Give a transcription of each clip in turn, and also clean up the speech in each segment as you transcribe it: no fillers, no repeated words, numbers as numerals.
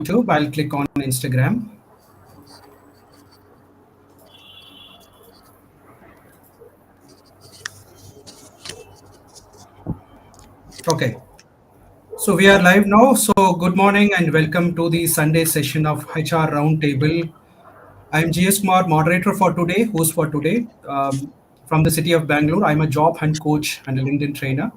YouTube. I'll click on Instagram. Okay. So we are live now. So good morning and welcome to the Sunday session of HR Roundtable. I'm GS Kumar, moderator for today, host for today, from the city of Bangalore. I'm a job hunt coach and a LinkedIn trainer.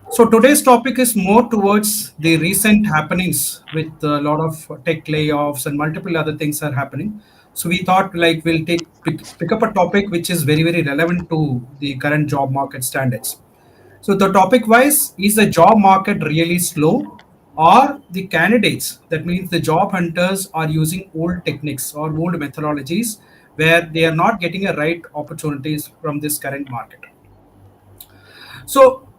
So today's topic is more towards the recent happenings with a lot of tech layoffs and multiple other things are happening. So we thought like we'll pick up a topic which is very relevant to the current job market standards. So the topic wise, is the job market really slow, or the candidates, that means the job hunters, are using old techniques or old methodologies where they are not getting a right opportunities from this current market. So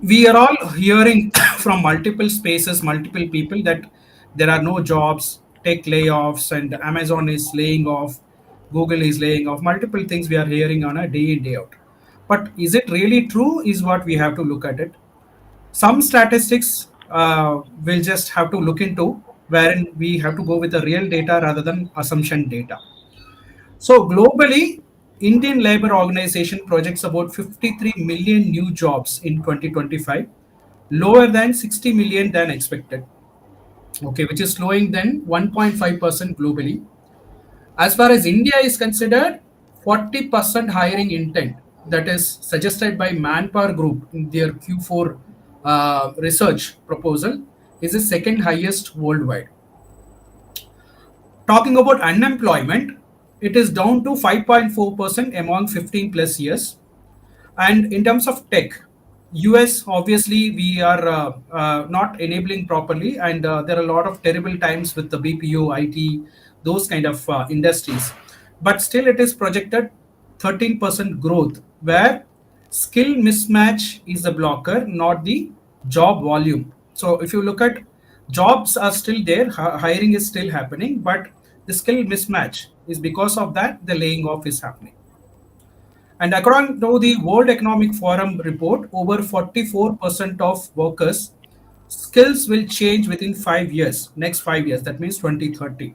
we are all hearing from multiple spaces, multiple people that there are no jobs, tech layoffs, and Amazon is laying off, Google is laying off, multiple things we are hearing on a day in, day out. But is it really true? Is what we have to look at it. Some statistics we'll just have to look into, wherein we have to go with the real data rather than assumption data. So globally, Indian Labor Organization projects about 53 million new jobs in 2025, lower than 60 million than expected. Okay, which is slowing than 1.5% globally. As far as India is considered, 40% hiring intent that is suggested by Manpower Group in their Q4 research proposal is the second highest worldwide. Talking about unemployment, it is down to 5.4% among 15 plus years. And in terms of tech, US obviously we are not enabling properly, and there are a lot of terrible times with the BPO, IT, those kind of industries. But still, it is projected 13% growth, where skill mismatch is the blocker, not the job volume. So if you look at, jobs are still there, hiring is still happening, but the skill mismatch is because of that the laying off is happening. And according to the World Economic Forum report, over 44% of workers' skills will change within 5 years, next 5 years, that means 2030.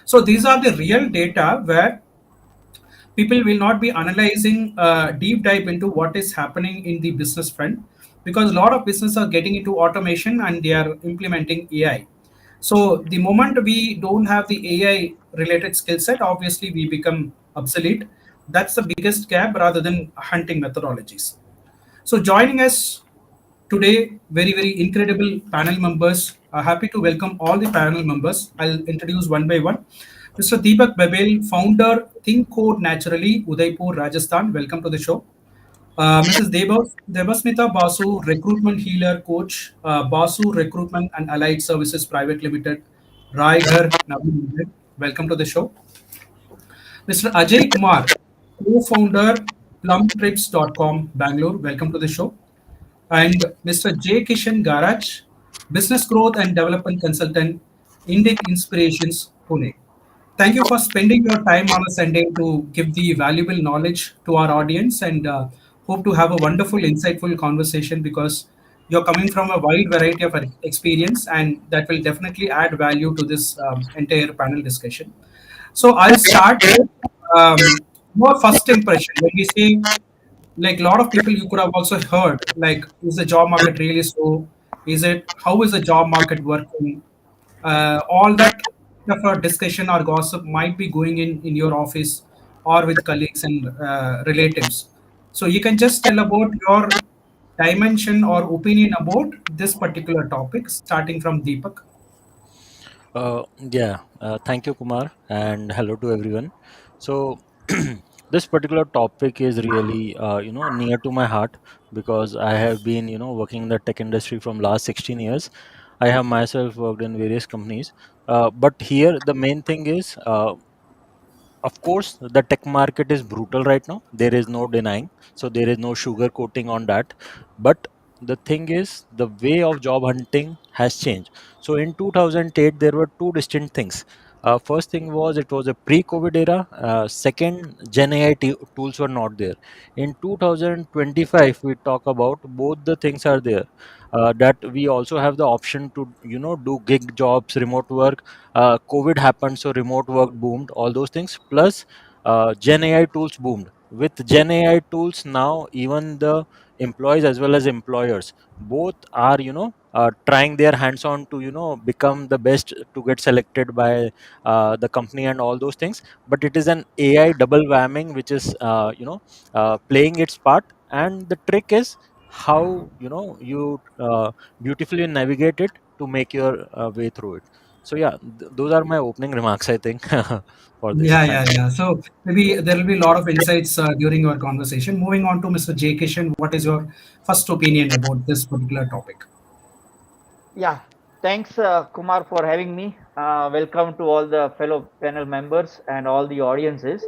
So these are the real data where people will not be analyzing deep dive into what is happening in the business front, because a lot of business are getting into automation and they are implementing AI. So the moment we don't have the AI related skill set, obviously we become obsolete. That's the biggest gap rather than hunting methodologies. So joining us today, very incredible panel members. Happy to welcome all the panel members. I'll introduce one by one. Mr. Deepak Babel, founder, Think Code Naturally, Udaipur, Rajasthan. Welcome to the show. Mrs. Devasmita Basu, recruitment healer coach, Basu Recruitment and Allied Services Private Limited, Raighar, Navi Mumbai. Welcome to the show. Mr. Ajay Kumar, co-founder, plumtrips.com, Bangalore. Welcome to the show. And Mr. J. Kishan Garaj, business growth and development consultant, Indic Inspirations, Pune. Thank you for spending your time on a Sunday to give the valuable knowledge to our audience, and hope to have a wonderful, insightful conversation, because you're coming from a wide variety of experience, and that will definitely add value to this entire panel discussion. So I'll start with your first impression. When we say, like, a lot of people you could have also heard, like, is the job market really slow? Is it, how is the job market working? All that of a discussion or gossip might be going in your office or with colleagues and relatives. So you can just tell about your dimension or opinion about this particular topic, starting from Deepak. Thank you, Kumar, and hello to everyone. So, this particular topic is really, near to my heart because I have been, working in the tech industry from last 16 years. I have myself worked in various companies, but here the main thing is, of course, the tech market is brutal right now. There is no denying. So there is no sugar coating on that. But the thing is, the way of job hunting has changed. So in 2008, there were two distinct things. First thing was, it was a pre-COVID era. Second, Gen AI tools were not there. In 2025, we talk about both the things are there. That we also have the option to do gig jobs, remote work. COVID happened, so remote work boomed. All those things plus Gen AI tools boomed. With Gen AI tools now, even the employees as well as employers both are trying their hands on to become the best to get selected by the company and all those things. But it is an AI double whamming which is playing its part, and the trick is how you beautifully navigate it to make your way through it. So yeah, those are my opening remarks, I think. For this. Yeah, Thank yeah, you. yeah. So maybe there will be a lot of insights during our conversation. Moving on to Mr. J. Kishan, what is your first opinion about this particular topic? Yeah, thanks, Kumar, for having me. Welcome to all the fellow panel members and all the audiences.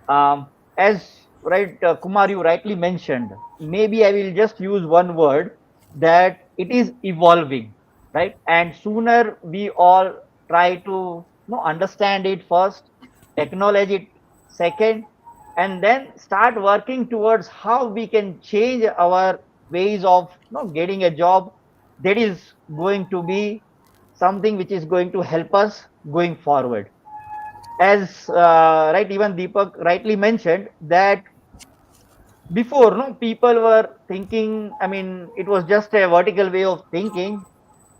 As right, Kumar, you rightly mentioned, maybe I will just use one word, that it is evolving, right? And sooner we all try to understand it first, acknowledge it second, and then start working towards how we can change our ways of getting a job that is going to be something which is going to help us going forward. As right, even Deepak rightly mentioned that before, no, people were thinking, I mean, it was just a vertical way of thinking.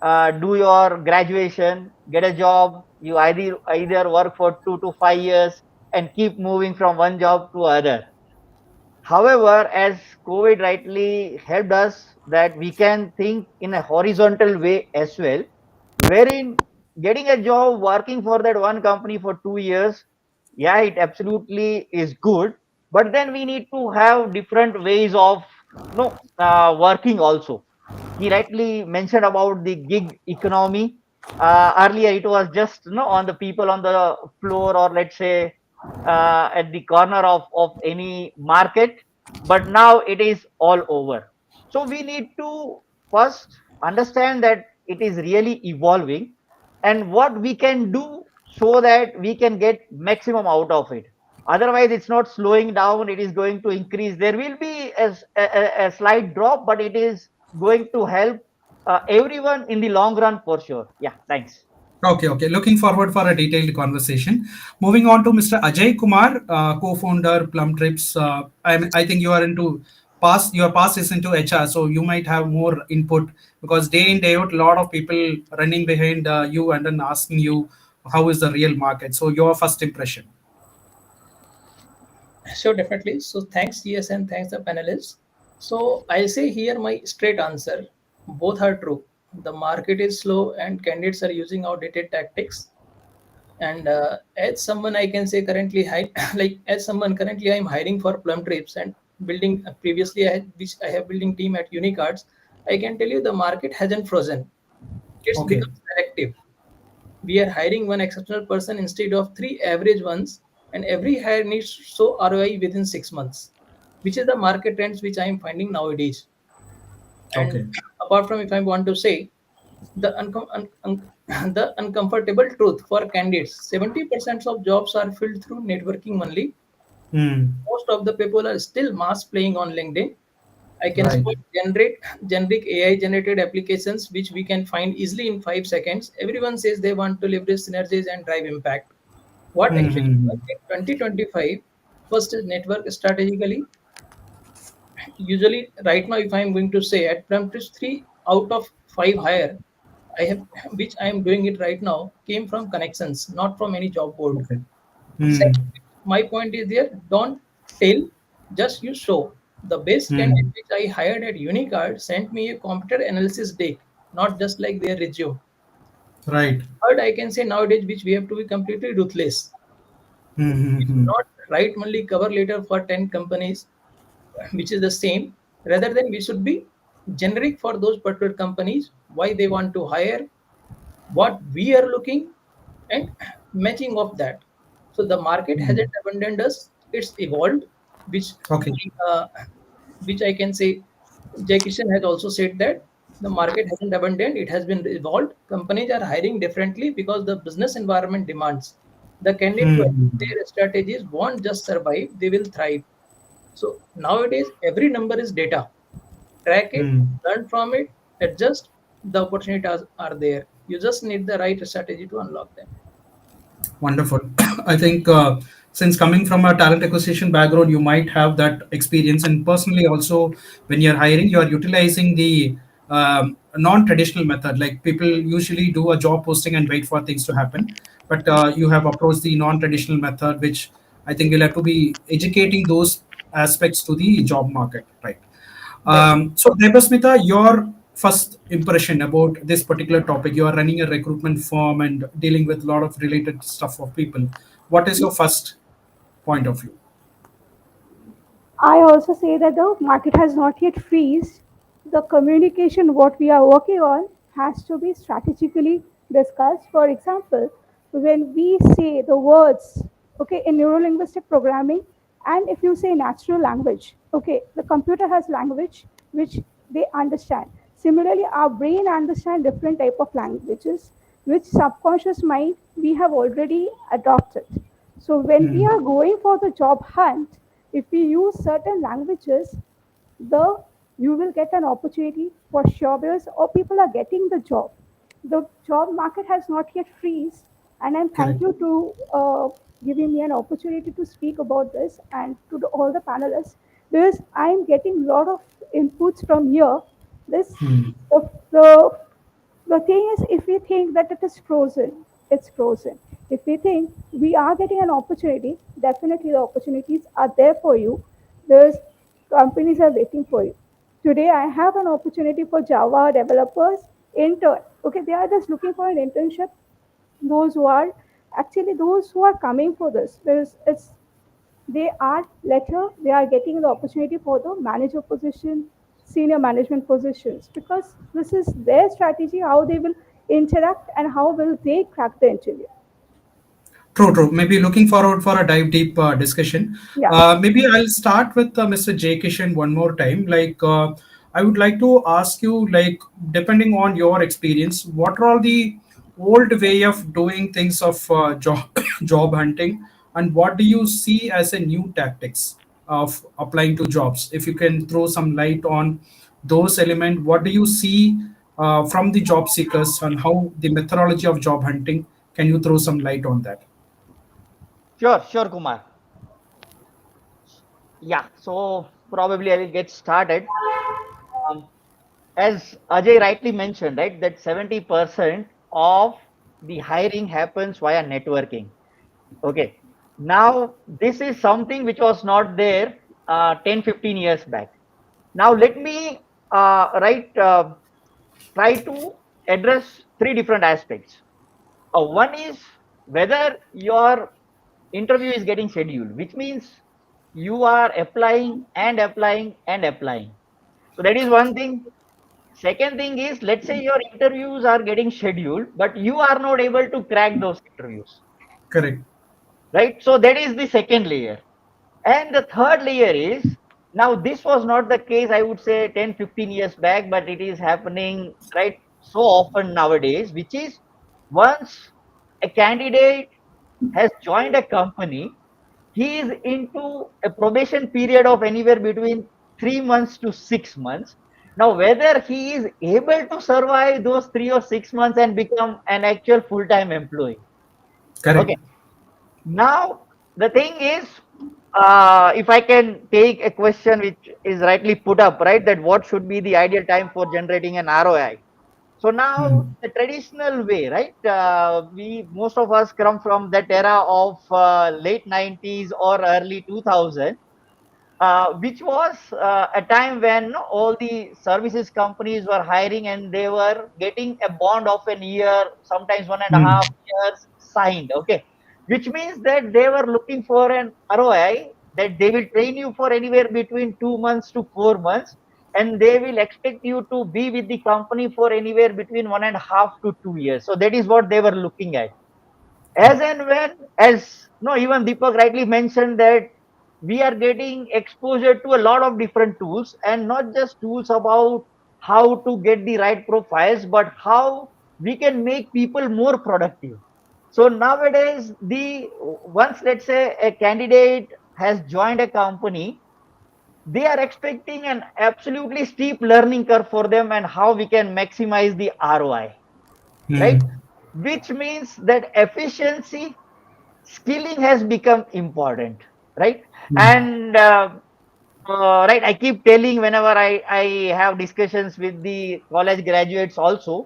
Do your graduation, get a job, you either work for 2 to 5 years and keep moving from one job to other. However, as COVID rightly helped us, that we can think in a horizontal way as well, wherein getting a job working for that one company for 2 years, yeah, it absolutely is good. But then we need to have different ways of working also. He rightly mentioned about the gig economy. Earlier, it was just on the people on the floor, or let's say at the corner of any market, but now it is all over. So we need to first understand that it is really evolving, and what we can do so that we can get maximum out of it. Otherwise, it's not slowing down, it is going to increase. There will be a slight drop, but it is going to help everyone in the long run for sure. Yeah, thanks. Okay, okay. Looking forward for a detailed conversation. Moving on to Mr. Ajay Kumar, co-founder Plum Trips. I think you are into past. Your past is into HR, so you might have more input because day in day out, a lot of people running behind you and then asking you how is the real market. So your first impression. Sure, definitely. So thanks, GS, and thanks the panelists. So I'll say here my straight answer. Both are true. The market is slow and candidates are using outdated tactics. And as someone I can say currently, like as someone currently I'm hiring for Plum Trips and building previously which I have building team at Unicards. I can tell you the market hasn't frozen. It's Okay, become selective. We are hiring one exceptional person instead of three average ones, and every hire needs to show ROI within 6 months, which is the market trends which I am finding nowadays. And okay, apart from, if I want to say, the uncomfortable truth for candidates, 70% of jobs are filled through networking only. hmm, Most of the people are still mass playing on LinkedIn. I can right, spot generic AI generated applications which we can find easily in 5 seconds. Everyone says they want to leverage synergies and drive impact. What hmm, actually hmm, hmm. worked in 2025? First is network strategically. Usually, right now, if I'm going to say at Practice 3 out of 5 hire, I have which I am doing it right now came from connections, not from any job board. Okay, hmm, Second, my point is there, don't tell, just you show. The best candidate hmm, which I hired at Unicard sent me a computer analysis deck, not just like their resume. right, Third, I can say nowadays, which we have to be completely ruthless. hmm, hmm, We should hmm. not write only cover letter for 10 companies, which is the same. Rather than we should be generic for those particular companies, why they want to hire, what we are looking, and matching of that. So the market Hmm. hasn't abandoned us; it's evolved, which Okay, uh, which I can say. Jai Kishan has also said that. The market hasn't abandoned, it has been evolved. Companies are hiring differently because the business environment demands. The candidate who Hmm. their strategies won't just survive, they will thrive. So nowadays, every number is data. Track it, Hmm. learn from it, adjust. The opportunities are there. You just need the right strategy to unlock them. Wonderful. I think since coming from a talent acquisition background, you might have that experience. And personally, also, when you're hiring, you're utilizing the non-traditional method. Like people usually do a job posting and wait for things to happen, but you have approached the non-traditional method, which I think you'll have to be educating those aspects to the job market, right? Definitely. So, Debasmita, your first impression about this particular topic, you are running a recruitment firm and dealing with a lot of related stuff of people. What is your first point of view? I also say that the market has not yet freezed. The communication, what we are working on, has to be strategically discussed. For example, when we say the words, okay, in neurolinguistic programming, and if you say natural language, okay, the computer has language which they understand. Similarly, our brain understands different type of languages, which subconscious mind we have already adopted. So when we Hmm. are going for the job hunt, if we use certain languages, the you will get an opportunity for sure because or people are getting the job. The job market has not yet freezed, and I'm thank Correct. you to giving me an opportunity to speak about this and to all the panelists because I'm getting a lot of inputs from here. This Hmm. the thing is, if we think that it is frozen, it's frozen. If we think we are getting an opportunity, definitely the opportunities are there for you. There's companies are waiting for you. Today, I have an opportunity for Java developers intern. Okay, they are just looking for an internship. Those who are actually those who are coming for this, because it's they are later they are getting the opportunity for the manager position, senior management positions, because this is their strategy how they will interact and how will they crack the interview. True, true. Maybe looking forward for a dive deep discussion. Yeah. Maybe I'll start with Mr. J. Kishan one more time. I would like to ask you, like, depending on your experience, what are all the old way of doing things of job job hunting, and what do you see as a new tactics of applying to jobs? If you can throw some light on those elements, what do you see from the job seekers and how the methodology of job hunting? Can you throw some light on that? Sure, sure, Kumar. Yeah, so probably I will get started. Um, as Ajay rightly mentioned, right, that 70% of the hiring happens via networking. Okay. Now, this is something which was not there 10, 15 years back. Now, let me try to address three different aspects. One is whether your interview is getting scheduled, which means you are applying and applying and applying. So that is one thing. Second thing is, let's say your interviews are getting scheduled, but you are not able to crack those interviews, Correct. right? So that is the second layer. And the third layer is, now this was not the case, I would say 10, 15 years back, but it is happening right so often nowadays, which is once a candidate has joined a company, he is into a probation period of anywhere between 3 months to 6 months. Now, whether he is able to survive those 3 or 6 months and become an actual full time employee. Correct. Okay. Now, the thing is, if I can take a question which is rightly put up, right, that what should be the ideal time for generating an ROI? So now Hmm. the traditional way, right? We most of us come from that era of late 90s or early 2000, which was a time when all the services companies were hiring and they were getting a bond of an year, sometimes one and a Hmm. half years signed. Okay, which means that they were looking for an ROI that they will train you for anywhere between 2 months to 4 months, and they will expect you to be with the company for anywhere between 1.5 to 2 years. So that is what they were looking at. As and when, as no, even Deepak rightly mentioned that we are getting exposure to a lot of different tools, and not just tools about how to get the right profiles, but how we can make people more productive. So nowadays, the once let's say a candidate has joined a company, they are expecting an absolutely steep learning curve for them and how we can maximize the ROI, right? Hmm. Which means that efficiency, skilling has become important, right? Hmm. And right, I keep telling whenever I have discussions with the college graduates also,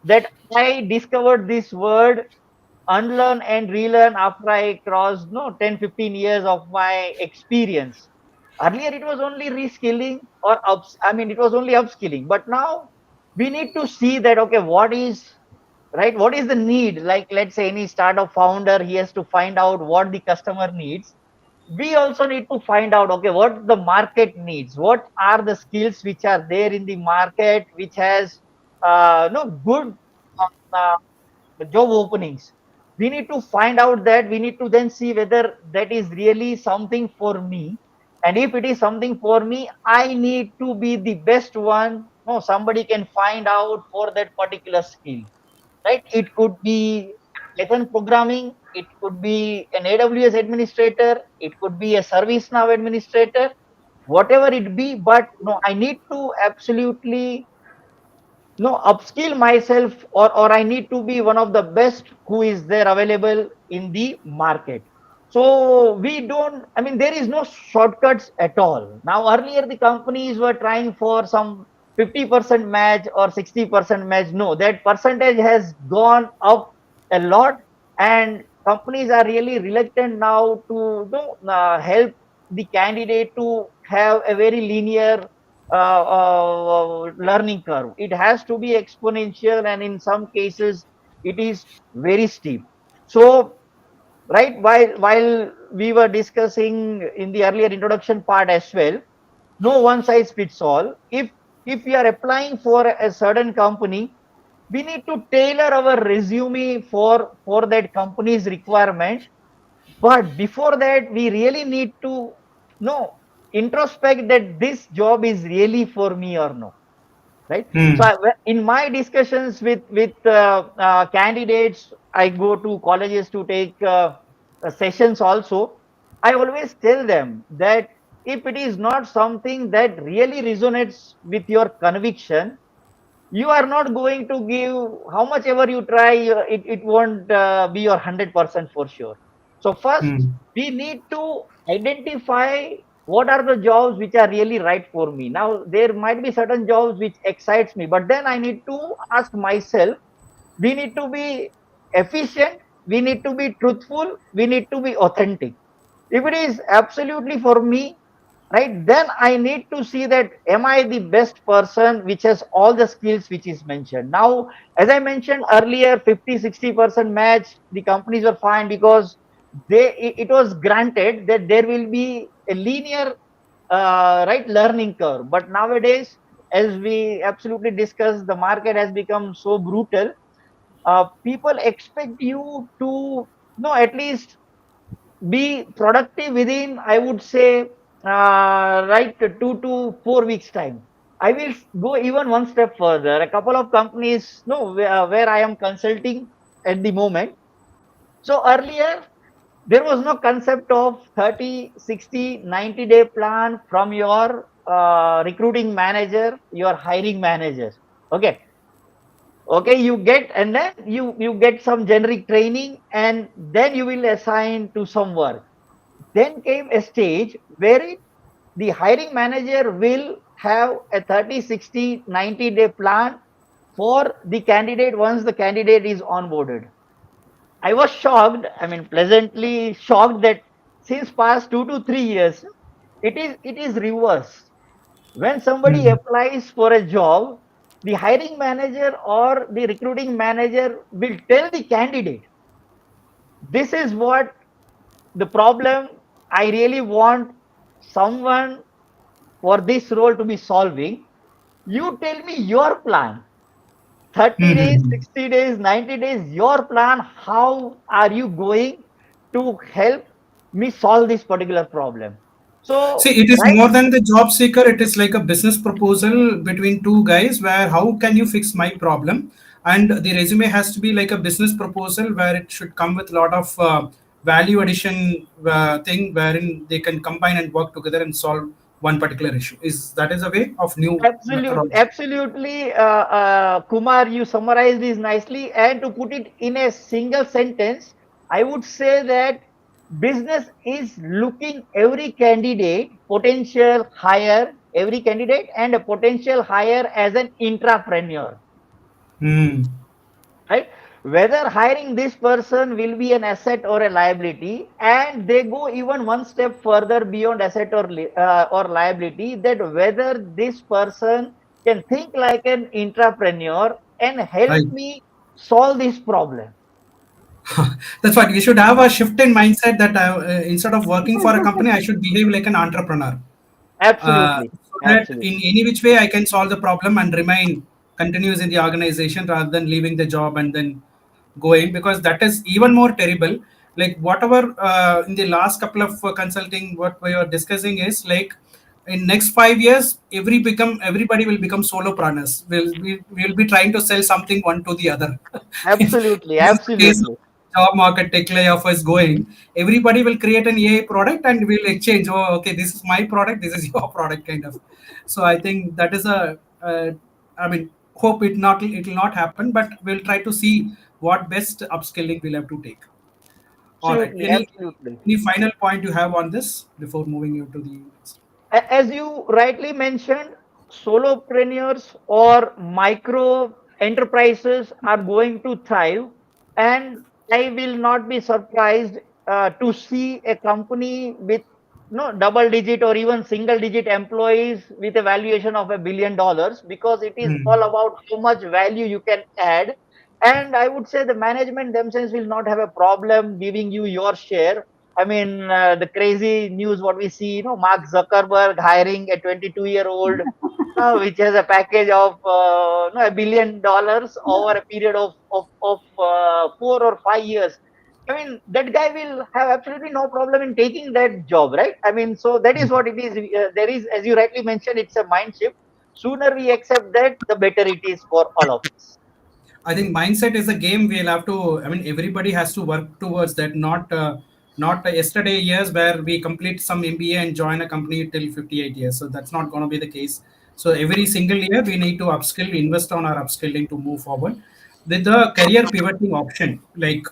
that I discovered this word unlearn and relearn after I crossed no 10, 15 years of my experience. Earlier it was only reskilling or ups, I mean it was only upskilling, but now we need to see that okay, what is right, what is the need? Like let's say any startup founder, he has to find out what the customer needs. We also need to find out okay, what the market needs, what are the skills which are there in the market which has no good uh, job openings. We need to find out that, we need to then see whether that is really something for me, and if it is something for me, I need to be the best one no somebody can find out for that particular skill, right? It could be Python programming, it could be an AWS administrator, it could be a ServiceNow administrator, whatever it be, but no, I need to absolutely no upskill myself, or I need to be one of the best who is there available in the market. So we don't, I mean there is no shortcuts at all. Now earlier the companies were trying for some 50% match or 60% match. No, that percentage has gone up a lot, and companies are really reluctant now to help the candidate to have a very linear learning curve. It has to be exponential, and in some cases, it is very steep. So, right, while we were discussing in the earlier introduction part as well, no one size fits all. If we are applying for a certain company, we need to tailor our resume for that company's requirement. But before that, we really need to know introspect that this job is really for me or no, right? So Hmm. in my discussions with candidates, I go to colleges to take sessions also. I always tell them that if it is not something that really resonates with your conviction, you are not going to give how much ever you try, it won't be your 100% for sure. So first Hmm. we need to identify what are the jobs which are really right for me. Now there might be certain jobs which excites me, but then I need to ask myself, we need to be efficient, we need to be truthful, we need to be authentic. If it is absolutely for me, right, then I need to see that am I the best person which has all the skills which is mentioned. Now as I mentioned earlier, 50-60% match, the companies were fine because it was granted that there will be a linear right learning curve. But nowadays, as we absolutely discussed, the market has become so brutal. People expect you to know at least be productive within, I would say, right, 2 to 4 weeks time. I will go even one step further. A couple of companies no where I am consulting at the moment. So earlier there was no concept of 30, 60, 90-day plan from your recruiting manager, your hiring manager. Okay, okay, you get, and then you get some generic training, and then you will assign to some work. Then came a stage where the hiring manager will have a 30, 60, 90-day plan for the candidate once the candidate is onboarded. I was shocked, I mean pleasantly shocked, that since past 2 to 3 years, it is reverse. When somebody Hmm. applies for a job, the hiring manager or the recruiting manager will tell the candidate, this is what the problem I really want someone for this role to be solving. You tell me your plan. 30 Hmm. days, Hmm. 60 days, 90 days, your plan. How are you going to help me solve this particular problem? See, So it is right, more than the job seeker. It is like a business proposal between two guys where how can you fix my problem? And the resume has to be like a business proposal where it should come with a lot of value addition thing wherein they can combine and work together and solve one particular issue. Is that is a way of new absolutely, methodology? absolutely, Kumar, you summarized this nicely. And to put it in a single sentence, I would say that business is looking every candidate, potential hire, every candidate and a potential hire as an intrapreneur, Hmm. right? Whether hiring this person will be an asset or a liability, and they go even one step further beyond asset or liability, that whether this person can think like an intrapreneur and help Right. me solve this problem. That's what we should have a shift in mindset that instead of working for a company, I should behave like an entrepreneur. Absolutely, So that in absolutely. any which way I can solve the problem and remain continuous in the organization rather than leaving the job and then going, because that is even more terrible. Like whatever in the last couple of consulting, what we are discussing is like in next 5 years, everybody will become solopreneurs. We'll be trying to sell something one to the other. If Absolutely, this is the case of absolutely. job market tech layoff is going, everybody will create an AI product and we'll exchange. Oh, okay, this is my product, this is your product, kind of. So I think that is I mean, hope it will not happen, but we'll try to see what best upskilling we'll have to take. All right. Absolutely, absolutely. Any final point you have on this before moving you to the next? As you rightly mentioned, solopreneurs or micro enterprises are going to thrive, and I will not be surprised to see a company with no double digit or even single digit employees with a valuation of $1 billion, because it is all Hmm. about how much value you can add. And I would say the management themselves will not have a problem giving you your share. I mean, the crazy news what we see, Mark Zuckerberg hiring a 22-year-old, which has a package of $1 billion over a period of 4 or 5 years. I mean, that guy will have absolutely no problem in taking that job, right? I mean, so that is what it is. There is, as you rightly mentioned, it's a mind shift. Sooner we accept that, the better it is for all of us. I think mindset is a game we'll have to. I mean, everybody has to work towards that. Not yesterday years where we complete some MBA and join a company till 58 years. So that's not going to be the case. So every single year we need to upskill, invest on our upskilling to move forward. With the career pivoting option, like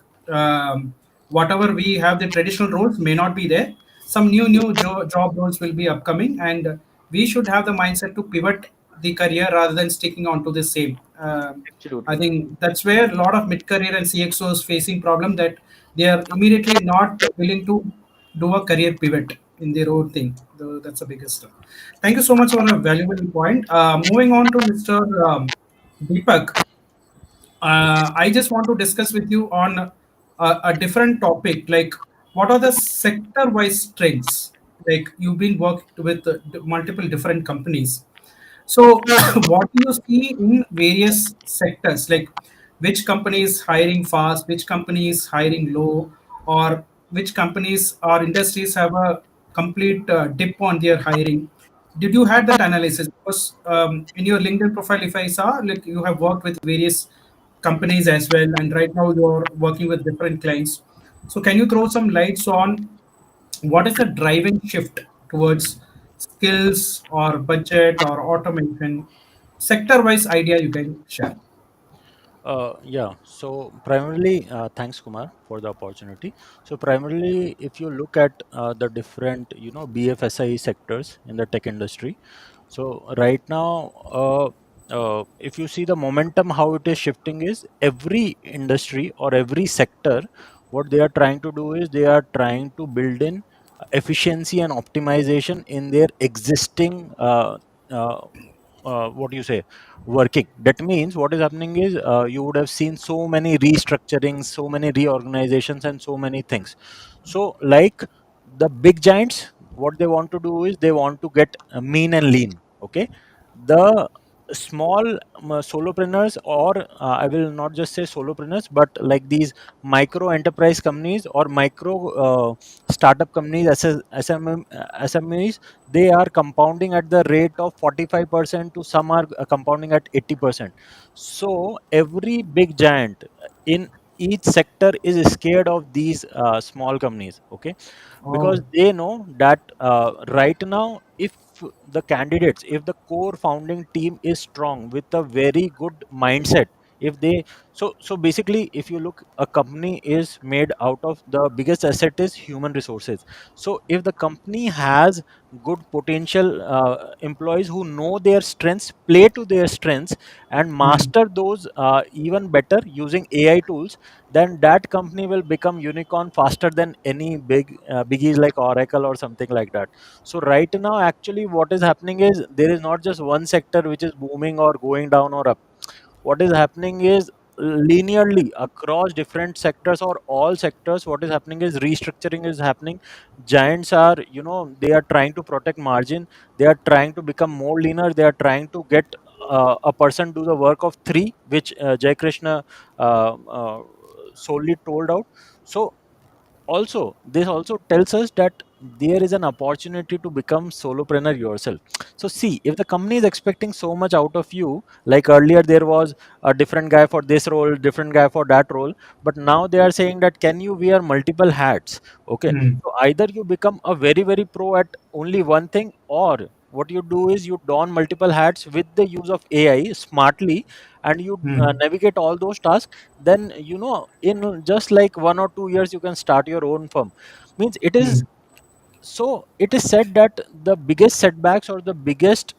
whatever we have, the traditional roles may not be there. Some new job roles will be upcoming, and we should have the mindset to pivot the career rather than sticking on to the same. I Absolutely. think that's where a lot of mid-career and CXOs facing problem, that they are immediately not willing to do a career pivot in their own thing. That's the biggest. Thank you so much for a valuable point. Moving on to Mr. Deepak, I just want to discuss with you on a different topic. Like, what are the sector-wise trends? Like, you've been worked with multiple different companies. So, what do you see in various sectors? Like, which companies hiring fast, which companies hiring low, or which companies or industries have a complete dip on their hiring? Did you had that analysis? Because in your LinkedIn profile, if I saw, like you have worked with various companies as well, and right now you're working with different clients. So, can you throw some lights on what is the driving shift towards skills or budget or automation? Sector wise idea you can share. Yeah, so primarily, thanks Kumar for the opportunity. So primarily, if you look at the different, BFSI sectors in the tech industry, so right now, if you see the momentum, how it is shifting is every industry or every sector, what they are trying to do is they are trying to build in efficiency and optimization in their existing, uh, what do you say, working. That means what is happening is you would have seen so many restructurings, so many reorganizations, and so many things. So, like the big giants, what they want to do is they want to get mean and lean. Okay, the small solopreneurs, or I will not just say solopreneurs, but like these micro enterprise companies or micro startup companies, SMEs, they are compounding at the rate of 45%, to some are compounding at 80%. So every big giant in each sector is scared of these small companies. Okay, because Oh. they know that right now, if the candidates, if the core founding team is strong with a very good mindset, if they, so basically, if you look, a company is made out of, the biggest asset is human resources. So if the company has good potential employees who know their strengths, play to their strengths, and Hmm. master those even better using AI tools, then that company will become unicorn faster than any biggies like Oracle or something like that. So right now, actually, what is happening is, there is not just one sector which is booming or going down or up. What is happening is, linearly across different sectors or all sectors, what is happening is restructuring is happening. Giants are, they are trying to protect margin, they are trying to become more leaner, they are trying to get a person do the work of three, which Jay Krishna solely told out. So also, this also tells us that there is an opportunity to become solopreneur yourself. So see, if the company is expecting so much out of you, like earlier there was a different guy for this role, different guy for that role, but now they are saying that can you wear multiple hats? Okay, Hmm. so either you become a very very pro at only one thing, or what you do is you don multiple hats with the use of AI smartly, and you Hmm. navigate all those tasks. Then, in just like 1 or 2 years, you can start your own firm. Means it Hmm. is, so it is said that the biggest setbacks or the biggest,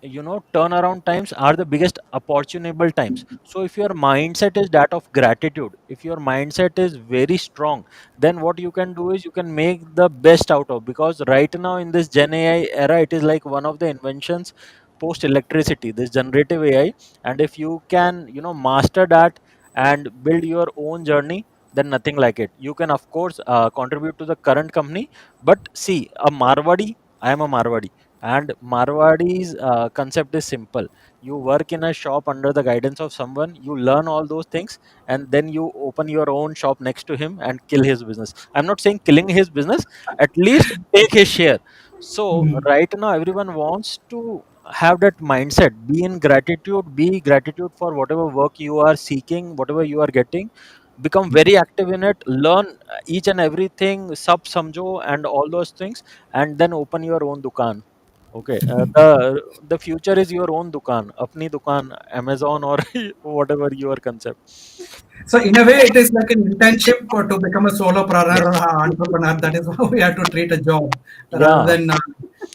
turnaround times are the biggest opportunable times. So if your mindset is that of gratitude, if your mindset is very strong, then what you can do is you can make the best out of, because right now in this Gen AI era, it is like one of the inventions post electricity, this generative AI. And if you can, master that and build your own journey, then nothing like it. You can of course contribute to the current company. But see, a Marwadi, I am a Marwadi, and Marwadi's concept is simple. You work in a shop under the guidance of someone, you learn all those things, and then you open your own shop next to him and kill his business. I'm not saying killing his business, at least take his share. So, Hmm. right now, everyone wants to have that mindset, be gratitude for whatever work you are seeking, whatever you are getting, become very active in it, learn each and everything, sub samjo and all those things, and then open your own dukan. Okay, the future is your own dukan, apni dukan, Amazon or whatever your concept. So in a way, it is like an internship to become a solopreneur or Yes. a entrepreneur. That is how we have to treat a job rather Yeah. than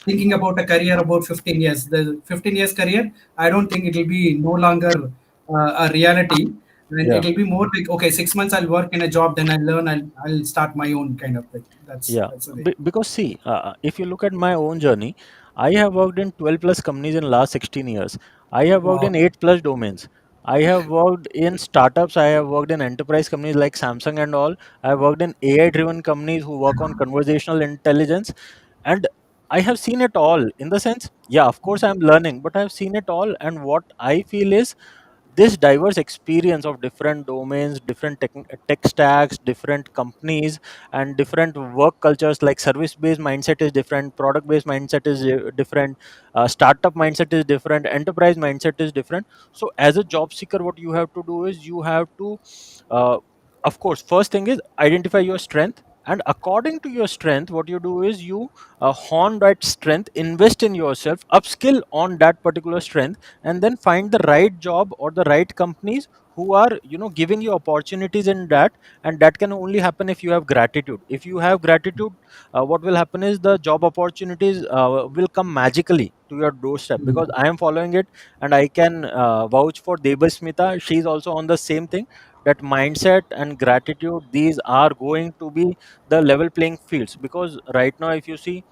thinking about a career about 15 years. The 15 years career, I don't think it will be no longer a reality. And it Yeah. will be more like, okay, 6 months I'll work in a job, then I'll learn, I'll start my own kind of thing. Yeah, That's the way. because see, if you look at my own journey, I have worked in 12 plus companies in last 16 years. I have worked Wow. in 8 plus domains. I have worked in startups. I have worked in enterprise companies like Samsung and all. I have worked in AI driven companies who work on conversational intelligence. And I have seen it all, in the sense, yeah, of course I'm learning, but I've seen it all. And what I feel is, this diverse experience of different domains, different tech stacks, different companies, and different work cultures, like service based mindset is different, product based mindset is different, startup mindset is different, enterprise mindset is different. So as a job seeker, what you have to do is you have to, uh, of course, first thing is identify your strength, and according to your strength, what you do is you hone that strength, invest in yourself, upskill on that particular strength, and then find the right job or the right companies who are, giving you opportunities in that. And that can only happen if you have gratitude. If you have gratitude, what will happen is the job opportunities will come magically to your doorstep, because I am following it, and I can vouch for Debasmita. She's also on the same thing, that mindset and gratitude, these are going to be the level playing fields. Because right now, if you see,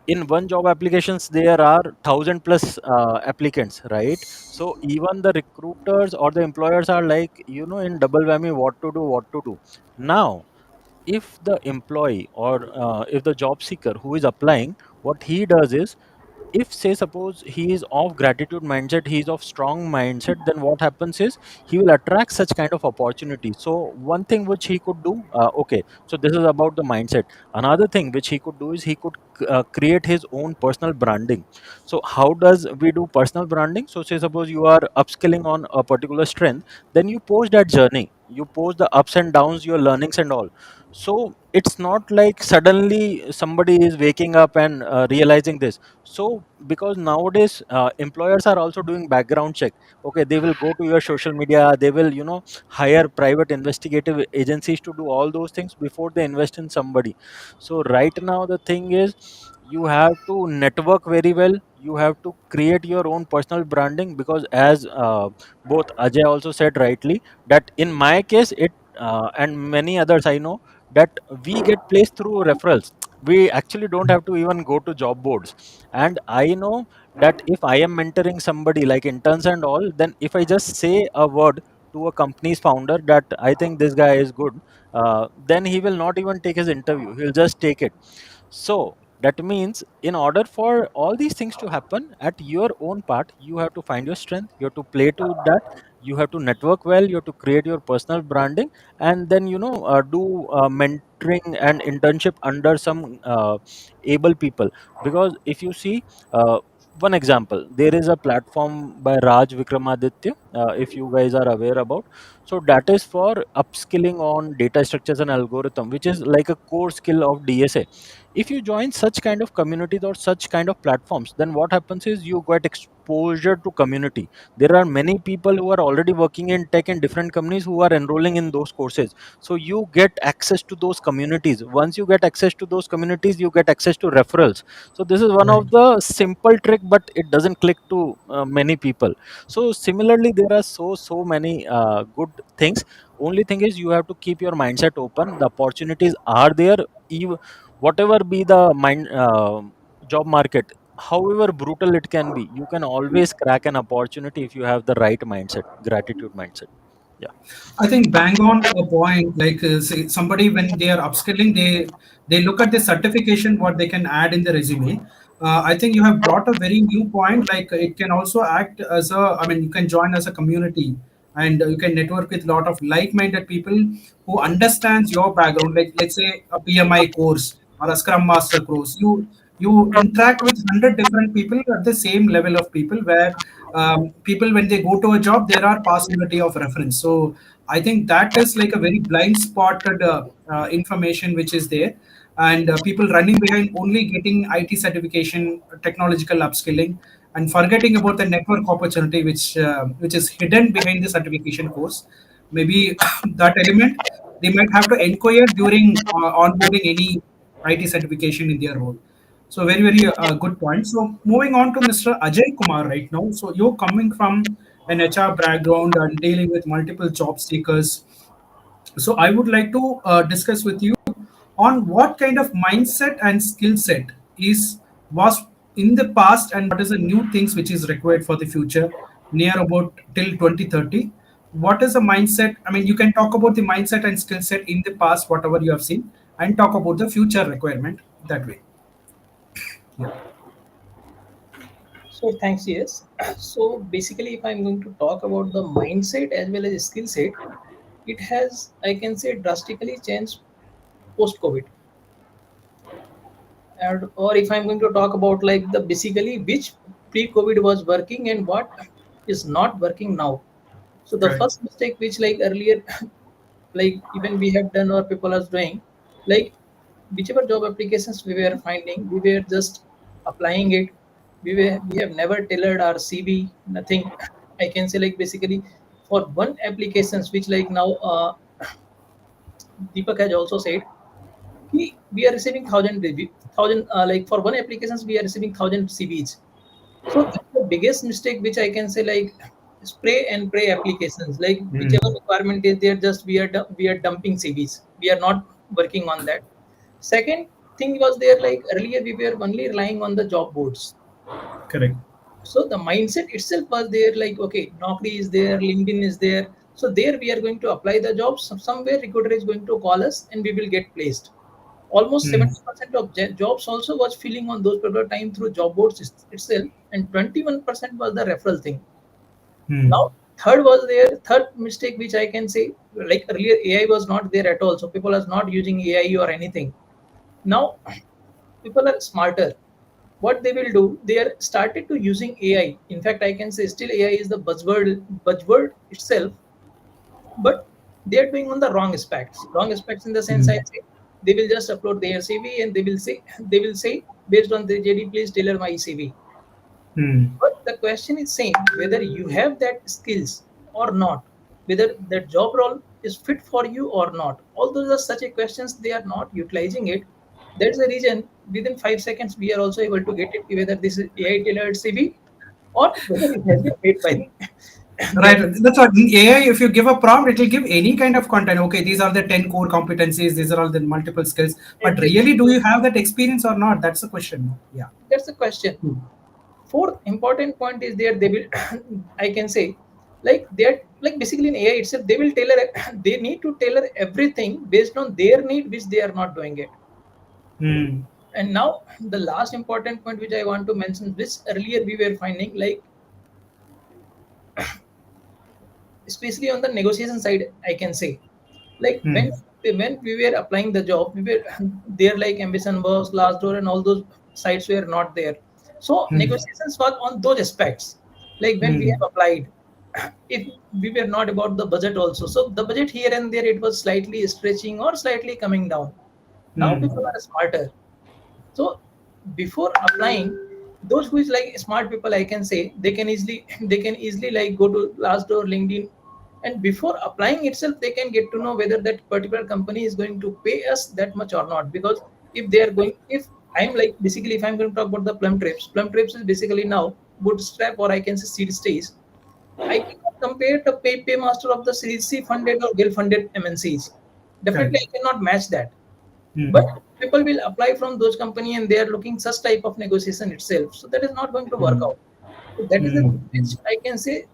in one job applications there are 1,000 plus applicants, right? So even the recruiters or the employers are like, in double whammy, what to do, what to do. Now, if the employee or if the job seeker who is applying, what he does is, if say suppose he is of gratitude mindset, he is of strong mindset, then what happens is he will attract such kind of opportunity. So one thing which he could do, okay, so this is about the mindset. Another thing which he could do is he could create his own personal branding. So how does we do personal branding? So say suppose you are upskilling on a particular strength, then you post that journey, you post the ups and downs, your learnings and all. So it's not like suddenly somebody is waking up and realizing this. So because nowadays employers are also doing background check. Okay, they will go to your social media, they will hire private investigative agencies to do all those things before they invest in somebody. So right now the thing is, you have to network very well, you have to create your own personal branding, because as both Ajay also said rightly, that in my case it and many others I know, that we get placed through referrals. We actually don't have to even go to job boards. And I know that if I am mentoring somebody like interns and all, then if I just say a word to a company's founder that I think this guy is good, then he will not even take his interview, he'll just take it. So that means in order for all these things to happen at your own part, you have to find your strength, you have to play to that, you have to network well, you have to create your personal branding, and then do mentoring and internship under some able people. Because if you see, one example, there is a platform by Raj Vikramaditya, if you guys are aware about. So that is for upskilling on data structures and algorithm, which is like a core skill of DSA. If you join such kind of communities or such kind of platforms, then what happens is you get exposure to community. There are many people who are already working in tech in different companies who are enrolling in those courses. So you get access to those communities. Once you get access to those communities, you get access to referrals. So this is one Right. of the simple trick, but it doesn't click to many people. So similarly, there are so many good things. Only thing is you have to keep your mindset open. The opportunities are there. Even whatever be the job market, however brutal it can be, you can always crack an opportunity if you have the right mindset, gratitude mindset. Yeah. I think bang on a point. Like say somebody when they are upskilling, they look at the certification what they can add in the resume. I think you have brought a very new point. Like it can also act as a. I mean, you can join as a community, and you can network with a lot of like-minded people who understands your background. Like let's say a PMI course or a Scrum Master course. You interact with 100 different people at the same level of people where people when they go to a job there are possibility of reference. So I think that is like a very blind spotted information which is there, and people running behind only getting IT certification, technological upskilling, and forgetting about the network opportunity which is hidden behind the certification course. Maybe that element they might have to inquire during onboarding any IT certification in their role. So very good point. So moving on to Mr. Ajay Kumar right now. So you're coming from an HR background and dealing with multiple job seekers. So I would like to discuss with you on what kind of mindset and skill set is was in the past and what is the new things which is required for the future near about till 2030. What is the mindset? I mean, you can talk about the mindset and skill set in the past, whatever you have seen, and talk about the future requirement that way. Yeah. So thanks, yes. So basically, if I'm going to talk about the mindset as well as skill set, it has, I can say, drastically changed post COVID. And or if I'm going to talk about like the basically which pre-COVID was working and what is not working now. So the Correct. first mistake which like earlier like even we have done or people are doing, like whichever job applications we were finding, we were just applying it. We have never tailored our CV, nothing. I can say like basically for one applications which like now Deepak has also said we are receiving thousand like for one applications we are receiving 1,000 CVs. So that's the biggest mistake which I can say, like spray and pray applications. Like whichever Mm, requirement is there, just we are dumping CVs. We are not working on that. Second thing was there, like earlier we were only relying on the job boards. correct. So the mindset itself was there, like okay, Naukri is there, LinkedIn is there. So there we are going to apply the jobs. Somewhere recruiter is going to call us and we will get placed. Almost Hmm. 70% of jobs also was filling on those particular time through job boards itself, and 21% was the referral thing. Hmm. Now, third mistake which I can say, like earlier AI was not there at all, so people are not using AI or anything. Now people are smarter. What they will do, they are started to using AI. In fact, I can say still AI is the buzzword itself, but they are doing on the wrong aspects. Wrong aspects in the sense I Hmm. say they will just upload their CV and they will say based on the JD, please tailor my CV. Hmm. But the question is same whether you have that skills or not, whether that job role is fit for you or not. All those are such a questions they are not utilizing it. That's the reason within 5 seconds we are also able to get it whether this is AI tailored CV or whether it has been made by Right. that. That's what AI, if you give a prompt, it will give any kind of content. Okay, these are the 10 core competencies, these are all the multiple skills. But Exactly. really, do you have that experience or not? That's the question. Yeah. That's the question. Hmm. Fourth important point is there they will I can say like they're like basically in AI itself they will tailor they need to tailor everything based on their need which they are not doing it. Hmm. And now the last important point which I want to mention, which earlier we were finding like especially on the negotiation side I can say like Hmm. when we were applying the job we were there like ambition was last door and all those sites were not there, so Hmm. negotiations was on those aspects like when we Hmm. have applied if we were not about the budget also, so the budget here and there it was slightly stretching or slightly coming down. Now Hmm. people are smarter. So before applying, those who is like smart people, I can say they can easily like go to Glassdoor, LinkedIn, and before applying itself, they can get to know whether that particular company is going to pay us that much or not. Because if they are going, if I'm like basically if I'm going to talk about the Plum Trips is basically now bootstrap or I can say seed stage. I cannot compare the paymaster of the Series C funded or Gale funded MNCs. Correct. Definitely, I cannot match that, Hmm. but people will apply from those company and they are looking such type of negotiation itself, so that is not going to work Hmm. out. So that is the Hmm. which I can say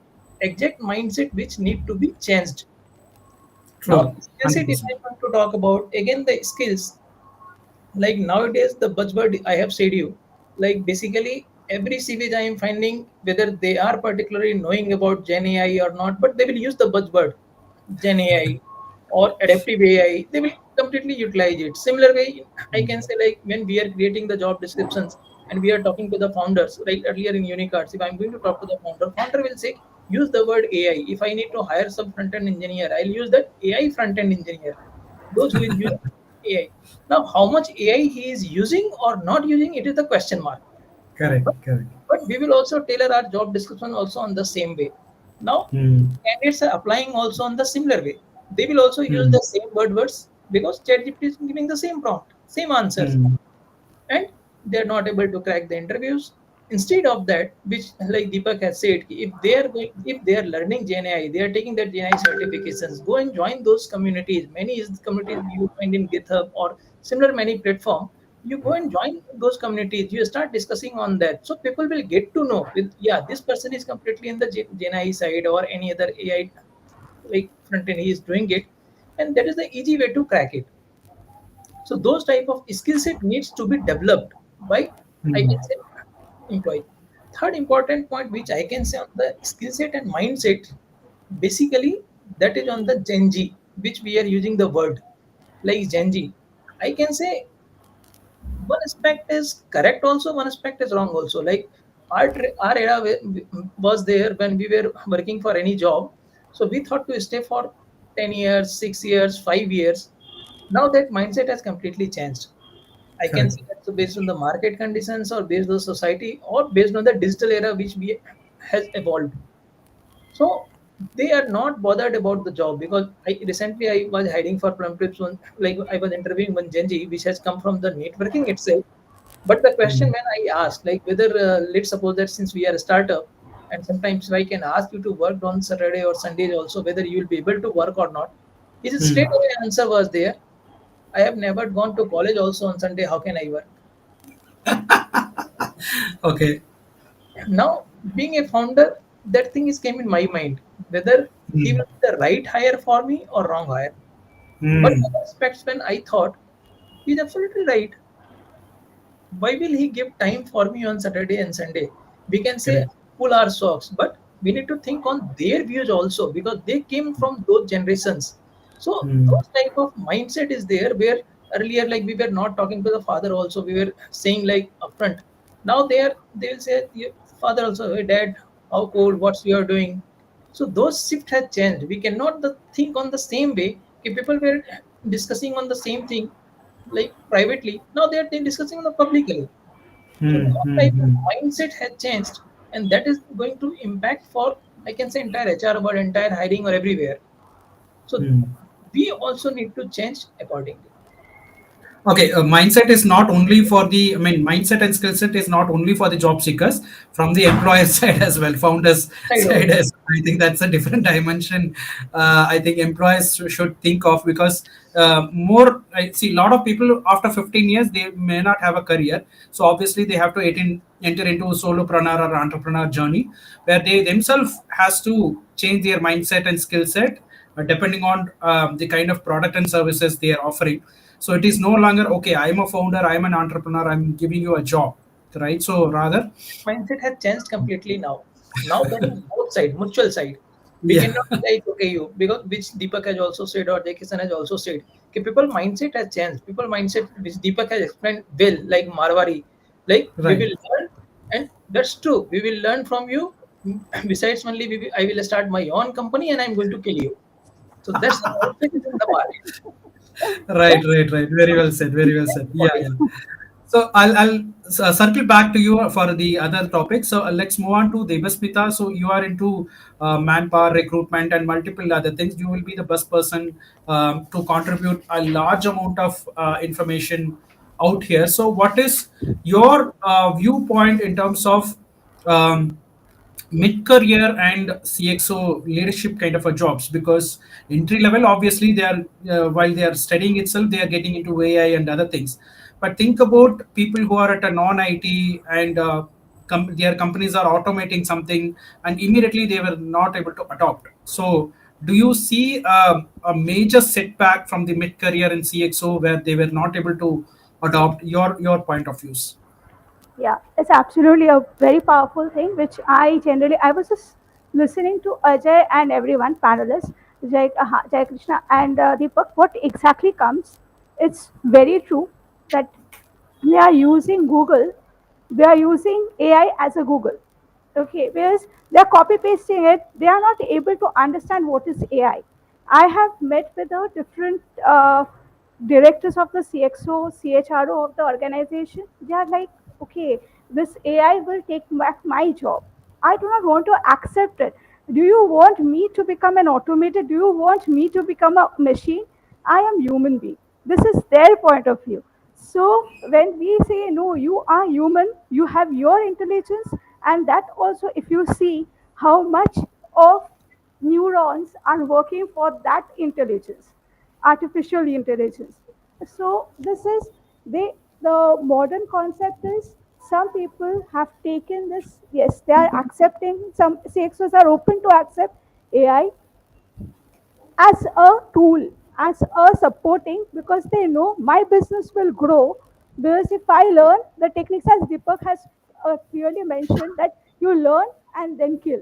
exact mindset which need to be changed. Now True. skill set, if 100%. I want to talk about again the skills, like nowadays the buzzword I have said you, like basically every CV I am finding whether they are particularly knowing about Gen AI or not, but they will use the buzzword Gen AI or adaptive AI, they will completely utilize it. Similar way I can say like when we are creating the job descriptions and we are talking to the founders, like earlier in Unicards, if I'm going to talk to the founder will say use the word AI. If I need to hire some front end engineer, I'll use that AI front end engineer, those who is using AI. Now, how much AI he is using or not using, it is the question mark. Correct. But, Correct. but we will also tailor our job description also on the same way. Now, Hmm. candidates are applying also on the similar way. They will also use Hmm. the same words because ChatGPT is giving the same prompt, same answers, Hmm. and they're not able to crack the interviews. Instead of that, which like Deepak has said, if they are learning GenAI, they are taking their GenAI certifications, go and join those communities. Many is communities you find in GitHub or similar many platform. You go and join those communities. You start discussing on that, so people will get to know. With yeah, this person is completely in the GenAI side or any other AI like front end. He is doing it, and that is the easy way to crack it. So those type of skill set needs to be developed by I Hmm. can say employee. Third important point which I can say on the skill set and mindset, basically that is on the Gen Z, which we are using the word like Gen Z. I can say one aspect is correct also, one aspect is wrong also. Like our era was there when we were working for any job, so we thought to stay for 10 years, 6 years, 5 years. Now that mindset has completely changed. I can Correct. say that so based on the market conditions or based on the society or based on the digital era which we has evolved. So they are not bothered about the job because I was hiding for plum trips one, like I was interviewing one Gen Z which has come from the networking itself. But the question Hmm. when I asked like whether let's suppose that since we are a startup and sometimes I can ask you to work on Saturday or Sundays also whether you will be able to work or not. His Hmm. straight away answer was there. I have never gone to college also on Sunday. How can I work? Okay. Now, being a founder, that thing is came in my mind whether he Hmm. will be the right hire for me or wrong hire. But Hmm. other aspects when I thought, He's absolutely right. Why will he give time for me on Saturday and Sunday? We can say Correct. pull our socks, but we need to think on their views also, because they came from those generations. So Hmm. those type of mindset is there, where earlier, like, we were not talking to the father also, we were saying like upfront. Now they will say, "Yeah, father also, hey dad, how cold, what's you are doing?" So those shift has changed. We cannot think on the same way. If people were discussing on the same thing like privately, now they're discussing on the publicly. So Hmm. that Hmm. type of Hmm. mindset has changed, and that is going to impact for, I can say, entire HR or entire hiring or everywhere. So Hmm. we also need to change accordingly. Okay, mindset is not only for the, I mean, mindset and skill set is not only for the job seekers, from the employer side as well, founders Side side also. as well. I think that's a different dimension. I think employers should think of, because more, I see a lot of people after 15 years, they may not have a career. So obviously they have to enter into a solopreneur or entrepreneur journey, where they themselves has to change their mindset and skill set, depending on the kind of product and services they are offering. So it is no longer, okay, I'm a founder, I'm an entrepreneur, I'm giving you a job, right? So rather, Mindset has changed completely now. Now there is both side, mutual side. We yeah. cannot be like, okay, you, because which Deepak has also said, or Jason has also said, okay, people mindset has changed. People mindset, which Deepak has explained well, like Marwari, like we Right. will learn, and that's true. We will learn from you. Besides, only I will start my own company and I'm going to kill you. So that's the mindset is in the market. Right, So right, right. Very well said. Very well said. Yeah, yeah. accordingly. So I'll circle back to you for the other topic. So let's move on to Devasmita. So you are into manpower recruitment and multiple other things. You will be the best person to contribute a large amount of information out here. So what is your viewpoint in terms of um, mid-career and CXO leadership kind of a jobs? Because entry level, obviously, they are while they are studying itself, they are getting into AI and other things. But think about people who are at a non-IT and their companies are automating something, and immediately they were not able to adopt. So, do you see a major setback from the mid-career and CXO where they were not able to adopt your point of views? Yeah, it's absolutely a very powerful thing, which I was just listening to Ajay and everyone, panelists, Jai Krishna and Deepak, what exactly comes. It's very true that we are using Google, they are using AI as a Google. Okay, whereas they're copy pasting it, they are not able to understand what is AI. I have met with the different directors of the CXO, CHRO of the organization. They are like, okay, this AI will take back my job. I do not want to accept it. Do you want me to become an automated? Do you want me to become a machine? I am human being. This is their point of view. So when we say no, you are human, you have your intelligence, and that also, if you see how much of neurons are working for that intelligence, artificial intelligence. So this is they the modern concept is some people have taken this, yes, they are accepting, some CXOs are open to accept AI as a tool, as a supporting, because they know my business will grow. Because if I learn the techniques, as Deepak has clearly mentioned, that you learn and then kill.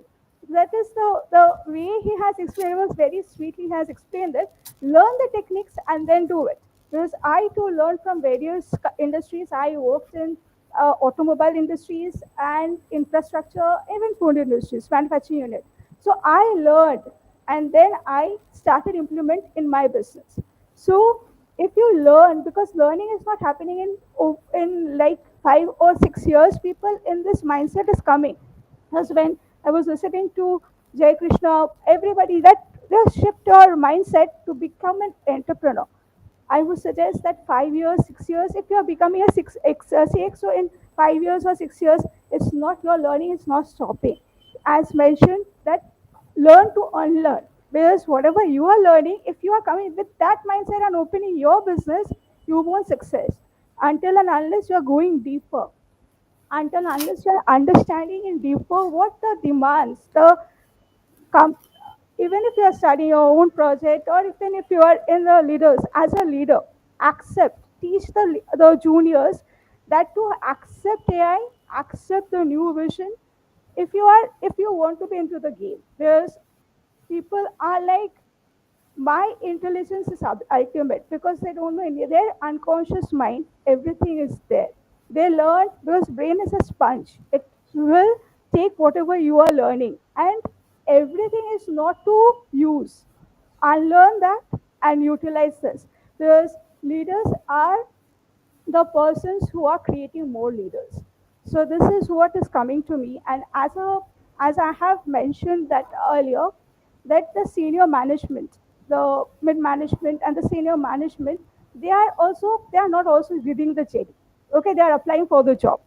That is the way he has explained. It was very sweetly he has explained it. Learn the techniques and then do it. Because I too learned from various industries. I worked in automobile industries and infrastructure, even food industries, manufacturing unit. So I learned and then I started implement in my business. So if you learn, because learning is not happening in like 5 or 6 years, people in this mindset is coming. Because when I was listening to Jay Krishna, everybody that they shift your mindset to become an entrepreneur. I would suggest that 5 years, 6 years, if you are becoming a CXO in 5 years or 6 years, it's not your learning, it's not stopping. As mentioned, that learn to unlearn. Because whatever you are learning, if you are coming with that mindset and opening your business, you won't success until and unless you are going deeper, until unless you are understanding in deeper what the demands, the com- even if you are studying your own project or even if you are in the leaders as a leader, accept. teach the juniors that to accept AI, accept the new vision. If you want to be into the game, because people are like, my intelligence is ultimate, because they don't know any, their unconscious mind, everything is there. They learn because brain is a sponge. It will take whatever you are learning, and everything is not to use. Unlearn that and utilize this, because leaders are the persons who are creating more leaders. So this is what is coming to me. And as I have mentioned that earlier, that the senior management, the mid management and the senior management, they are not also reading the JD. Okay, they are applying for the job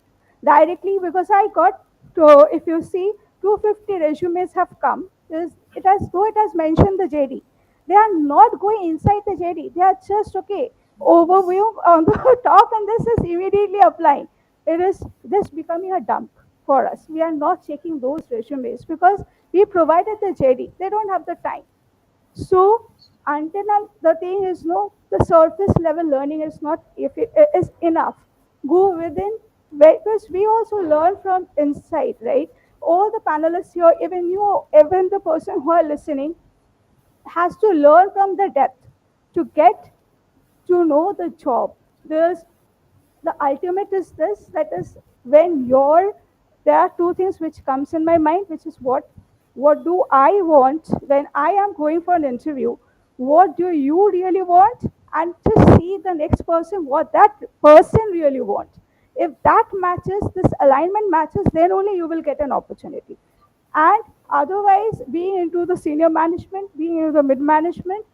directly, because I got to, if you see, 250 resumes have come. It has, though it has mentioned the JD, they are not going inside the JD. They are just okay overview on the top, and this is immediately applying. It is this becoming a dump for us. We are not checking those resumes because we provided the JD. They don't have the time. So until the thing is, no, the surface level learning is not, if it is enough. Go within, because we also learn from inside, right? All the panelists here, even you, even the person who are listening, has to learn from the depth to get to know the job. There's the ultimate is this, that is when you're, there are two things which comes in my mind, which is what do I want when I am going for an interview, what do you really want, and to see the next person what that person really wants. If that matches, this alignment matches, then only you will get an opportunity. And otherwise, being into the senior management, being into the mid management,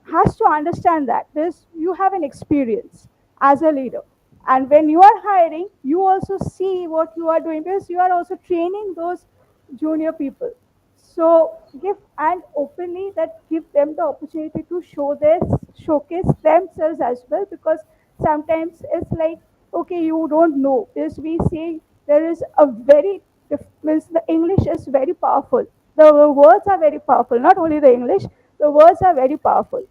has to understand that this, you have an experience as a leader, and when you are hiring, you also see what you are doing, because you are also training those junior people. So give, and openly that, give them the opportunity to showcase themselves as well, because sometimes it's like, okay, you don't know, because we say there is a very, means the English is very powerful, the words are very powerful, not only the English, the words are very powerful.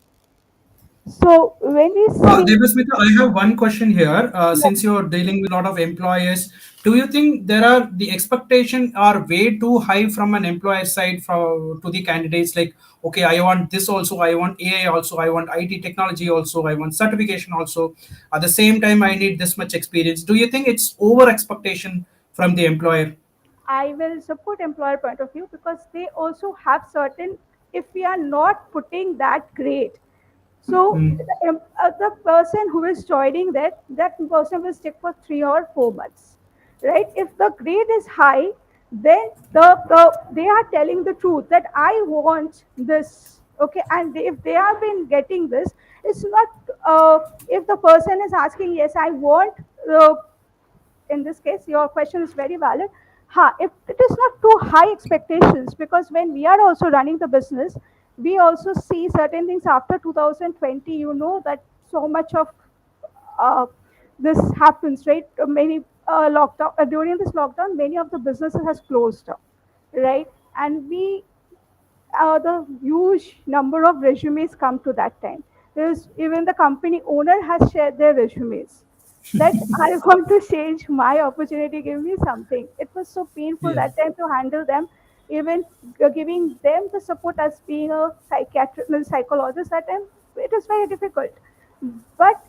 So when we see, Devasmita, I have one question here. yeah, Since you're dealing with a lot of employers, do you think there are the expectation are way too high from an employer side to the candidates? Like, okay, I want this also, I want AI also, I want IT technology also, I want certification also. At the same time, I need this much experience. Do you think it's over expectation from the employer? I will support employer point of view, because they also have certain, if we are not putting that grade, so Hmm. the person who is joining that person will stick for 3 or 4 months, right? If the grade is high, then they are telling the truth that I want this, okay, and if they have been getting this, it's not, if the person is asking, yes, I want, uh, in this case your question is very valid. If it is not too high expectations, because when we are also running the business, we also see certain things after 2020, you know, that so much of uh, this happens, right? Many lockdown, during this lockdown, many of the businesses has closed down, right? And we, the huge number of resumes come to that time. There's even the company owner has shared their resumes that I want to change my opportunity, give me something. It was so painful Yeah. that time to handle them, even giving them the support as being a psychiatrist, psychologist that time. It was very difficult. But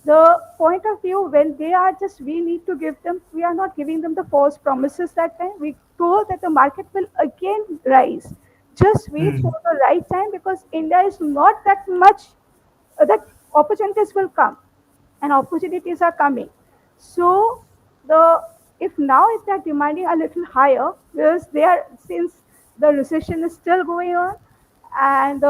the point of view, when they are just, we need to give them, we are not giving them the false promises that time. We told that the market will again rise. Just wait for Hmm. the right time, because India is not that much, that opportunities will come, and opportunities are coming. So the, if now if they're demanding a little higher, because they are, since the recession is still going on, and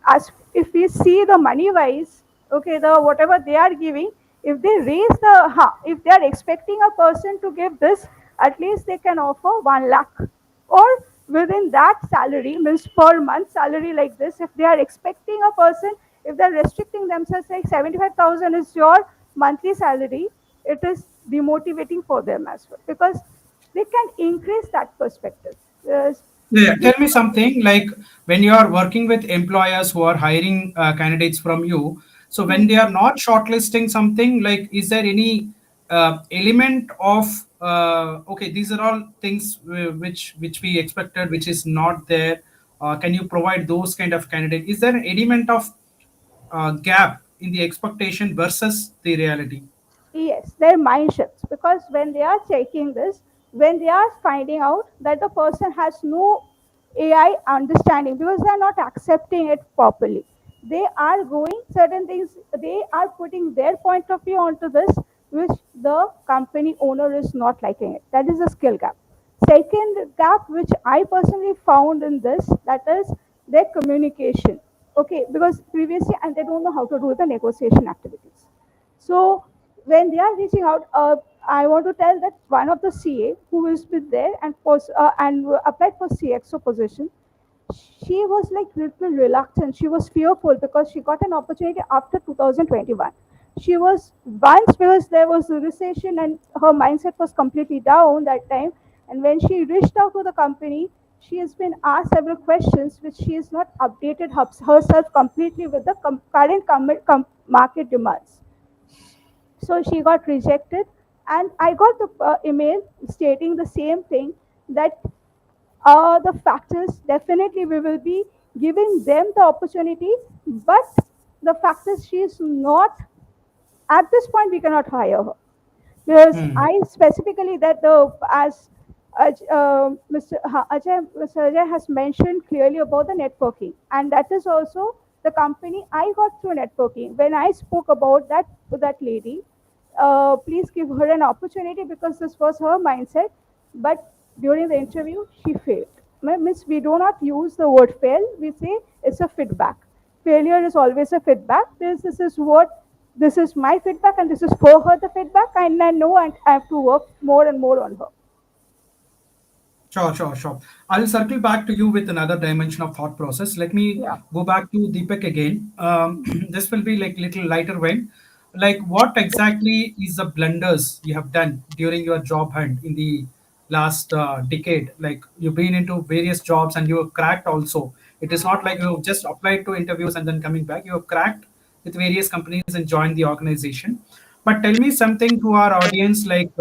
as if we see the money wise, okay, the whatever they are giving, if they raise the, if they are expecting a person to give this, at least they can offer 1 lakh, or within that salary, means per month salary, like this, if they are expecting a person, if they're restricting themselves like 75,000 is your monthly salary, it is demotivating for them as well, because they can increase that perspective. Yes. Yeah, tell me something like when you are working with employers who are hiring candidates from you, So when they are not shortlisting something, like, is there any element of okay, these are all things which we expected, which is not there. Can you provide those kind of candidate? Is there an element of gap in the expectation versus the reality? Yes, their mind shifts because when they are checking this, when they are finding out that the person has no AI understanding because they are not accepting it properly, they are going certain things, they are putting their point of view onto this, which the company owner is not liking it. That is a skill gap. Second gap, which I personally found in this, that is their communication. Okay, because previously, and they don't know how to do the negotiation activities. So when they are reaching out, I want to tell that one of the CA who has been there and applied for CXO position, she was like little reluctant. She was fearful because she got an opportunity after 2021. She was once because there was a recession and her mindset was completely down that time. And when she reached out to the company, she has been asked several questions which she has not updated herself completely with the current market demands. So she got rejected, and I got the email stating the same thing, that the factors definitely we will be giving them the opportunity, but the fact is she is not, at this point we cannot hire her because Hmm. I specifically that the as Mr. Ajay has mentioned clearly about the networking, and that is also the company I got through networking. When I spoke about that to that lady, please give her an opportunity because this was her mindset, but during the interview she failed. Means we do not use the word fail; we say it's a feedback. Failure is always a feedback. This is what this is my feedback and this is for her the feedback, and I know I have to work more and more on her. Sure, sure, sure. I'll circle back to you with another dimension of thought process. Let me Yeah. go back to Deepak again. This will be like little lighter vein. Like, what exactly is the blunders you have done during your job hunt in the last decade? Like, you've been into various jobs and you have cracked also. It is not like you've just applied to interviews and then coming back. You have cracked with various companies and joined the organization. But tell me something to our audience, like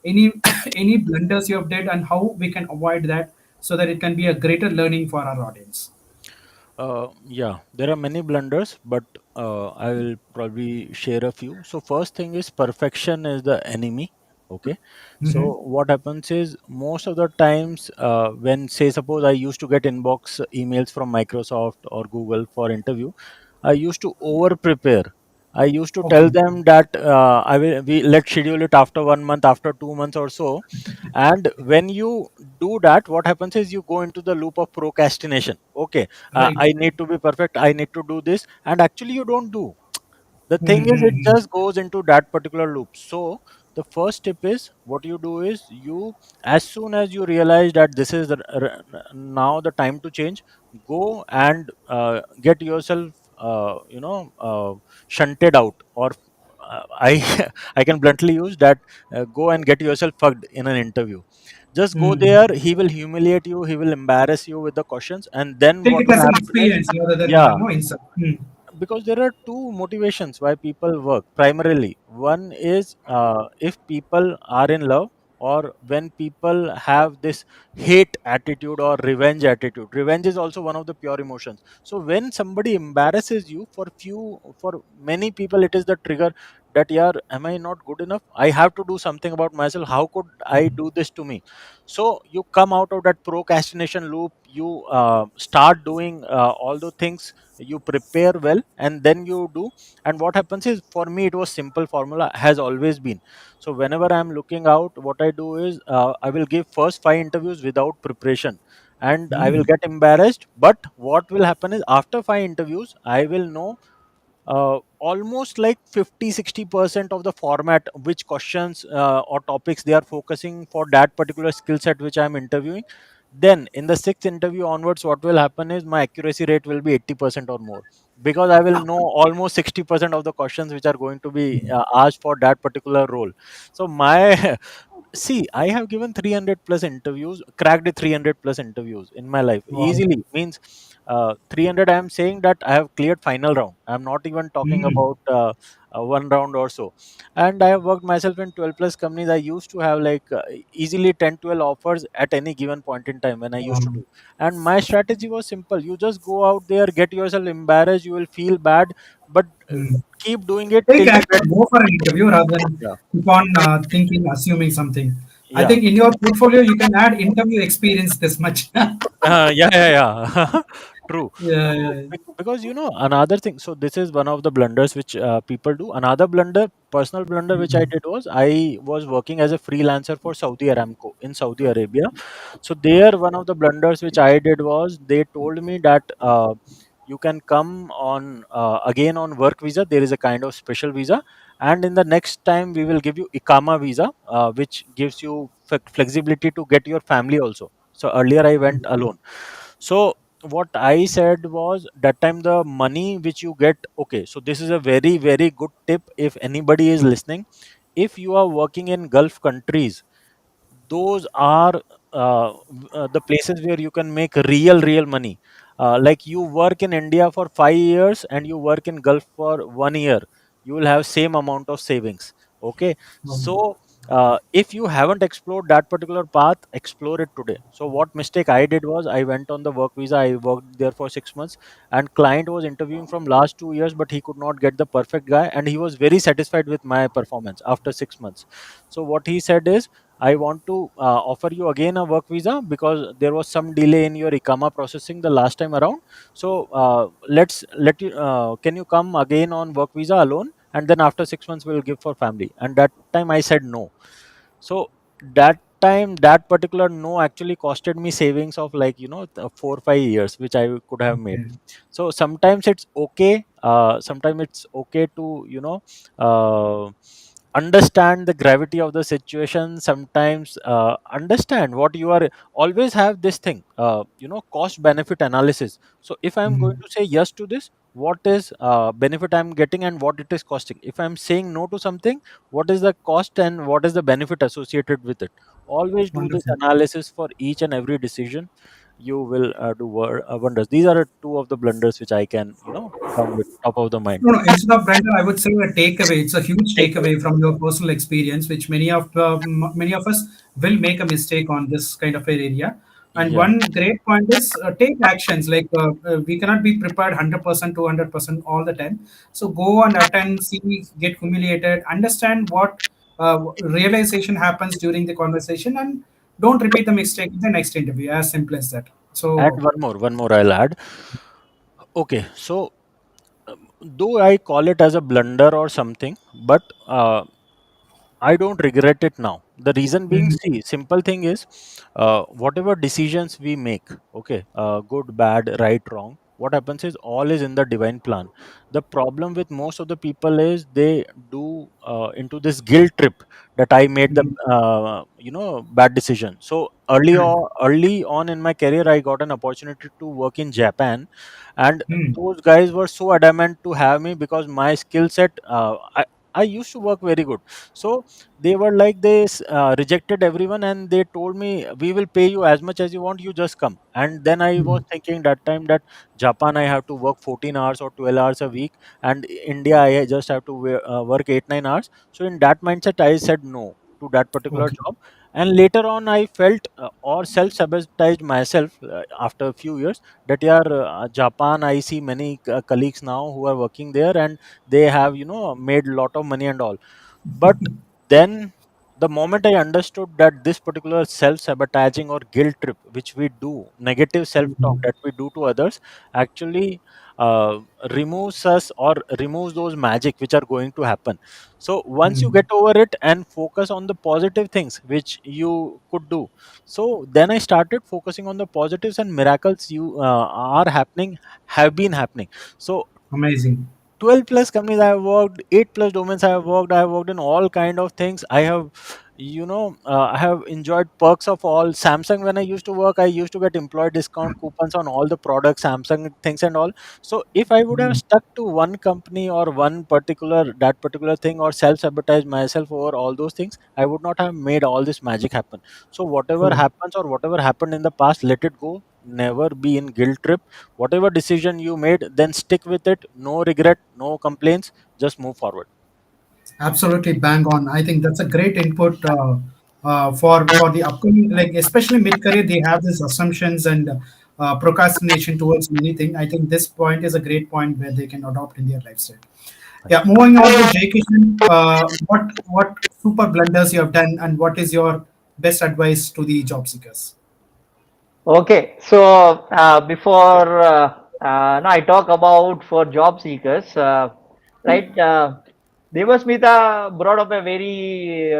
any any blunders you have did and how we can avoid that so that it can be a greater learning for our audience. Yeah, there are many blunders, but I will probably share a few. So, first thing is perfection is the enemy. Okay. Mm-hmm. So, what happens is most of the times, when, say, suppose I used to get inbox emails from Microsoft or Google for interview, I used to over prepare. I used to tell Okay. them that I will we let's schedule it after 1 month, after 2 months or so. And when you do that, what happens is you go into the loop of procrastination. Okay, Right. I need to be perfect, I need to do this, and actually you don't do. The thing is, it Mm-hmm. just goes into that particular loop. So the first tip is, what you do is, you, as soon as you realize that this is now the time to change, go and get yourself shunted out, or I I can bluntly use that, go and get yourself fucked in an interview. Just go Mm. there, he will humiliate you, he will embarrass you with the questions, and then Take what it will as an happen is, experience rather than yeah, no insult. Mm. because there are two motivations why people work primarily. One is, if people are in love, or when people have this hate attitude or revenge attitude. Revenge is also one of the pure emotions. So when somebody embarrasses you, for many people, it is the trigger that, yeah, am I not good enough, I have to do something about myself, how could I do this to me? So you come out of that procrastination loop, you start doing all the things, you prepare well, and then you do. And what happens is, for me, it was simple formula, has always been. So whenever I'm looking out, what I do is, I will give first 5 interviews without preparation, and I will Mm. get embarrassed. But what will happen is, after 5 interviews, I will know almost like 50-60% of the format, which questions or topics they are focusing for that particular skill set which I'm interviewing. Then in the sixth interview onwards, what will happen is, my accuracy rate will be 80% or more, because I will know almost 60% of the questions which are going to be asked for that particular role. So my see, I have given 300 plus interviews, cracked 300 plus interviews in my life Wow. easily. Means 300, I am saying that I have cleared final round. I'm not even talking Mm, about one round or so. And I have worked myself in 12 plus companies. I used to have like easily 10, 12 offers at any given point in time when I used to um, do. And my strategy was simple: you just go out there, get yourself embarrassed, you will feel bad, but mm. keep doing it Take till you get. action, go for an interview rather than Yeah, keep on thinking, assuming something. I yeah. think in your portfolio you can add interview experience this much. Yeah, Yeah, yeah, yeah. True. yeah, So, yeah. because another thing. So this is one of the blunders which people do. Another blunder, personal blunder, which I Mm, did was I was working as a freelancer for Saudi Aramco in Saudi Arabia. So there, one of the blunders which I did was they told me that you can come on again on work visa. There is a kind of special visa, and in the next time we will give you Ikama visa, which gives you flexibility to get your family also. So earlier I went alone. So what I said was that time the money which you get, okay, so this is a very very good tip if anybody is listening. If you are working in Gulf countries, those are the places where you can make real money. Like you work in India for 5 years and you work in Gulf for 1 year, you will have same amount of savings. Okay. um, So if you haven't explored that particular path, explore it today. So what mistake I did was I went on the work visa, I worked there for 6 months, and client was interviewing from last 2 years, but he could not get the perfect guy, and he was very satisfied with my performance after 6 months. So what he said is, I want to offer you again a work visa because there was some delay in your Ikama processing the last time around. So let's let you. Can you come again on work visa alone, and then after 6 months we'll give for family? And that time I said no. So that time, that particular no actually costed me savings of like 4 5 years, which I could have made. okay. So sometimes it's okay. Sometimes it's okay to understand the gravity of the situation. Sometimes understand what you are. Always have this thing, cost benefit analysis. So if I'm going Mm, to say yes to this, what is benefit I'm getting and what it is costing? If I'm saying no to something, what is the cost and what is the benefit associated with it? Always do this wonderful. analysis for each and every decision. You will do wonders. These are two of the blunders which I can come with top of the mind. No, no, instead of Brenda, I would say a takeaway. It's a huge Take away. takeaway from your personal experience, which many of us will make a mistake on this kind of an area. And Yeah. one great point is take actions. Like we cannot be prepared 100%, 200% all the time. So go and attend, see, get humiliated, understand what realization happens during the conversation, and don't repeat the mistake in the next interview. As simple as that. And So one more I'll add. Okay, so though I call it as a blunder or something, but I don't regret it now. The reason being, mm, see, simple thing is, whatever decisions we make, okay, good, bad, right, wrong, what happens is all is in the divine plan. The problem with most of the people is they do into this guilt trip that I made the mm, bad decision. So early on in my career, I got an opportunity to work in Japan, and mm, those guys were so adamant to have me because my skill set. I used to work very good. So they were like rejected everyone and they told me we will pay you as much as you want, you just come. And then I was mm, thinking that time that Japan I have to work 14 hours or 12 hours a week, and India I just have to work 8 9 hours. So in that mindset I said no to that particular okay. job. And later on I felt or self sabotaged myself after a few years that yeah, Japan, I see many colleagues now who are working there and they have made lot of money and all. But then the moment I understood that this particular self sabotaging or guilt trip which we do, negative self talk Mm, that we do to others, actually uh, removes us or removes those magic which are going to happen. So once you mm. get over it and focus on the positive things which you could do, so then I started focusing on the positives, and miracles you are happening, have been happening. So Amazing. 12 plus companies I have worked, 8 plus domains I have worked in all kind of things. I have I have enjoyed perks of all. Samsung, when I used to work, I used to get employee discount coupons on all the products, Samsung things and all. So if I would have Mm. stuck to one company or one particular that particular thing, or self sabotage myself over all those things, I would not have made all this magic happen. So whatever True. happens or whatever happened in the past, let it go. Never be in guilt trip. Whatever decision you made, then stick with it. No regret, no complaints. Just move forward. Absolutely bang on. I think that's a great input for the upcoming, like especially mid career. They have these assumptions and procrastination towards many things. I think this point is a great point where they can adopt in their lifestyle. Yeah, moving on to Jay Kishan, what super blunders you have done, and what is your best advice to the job seekers? Okay, so before now I talk about for job seekers, right? Devasmita brought up a very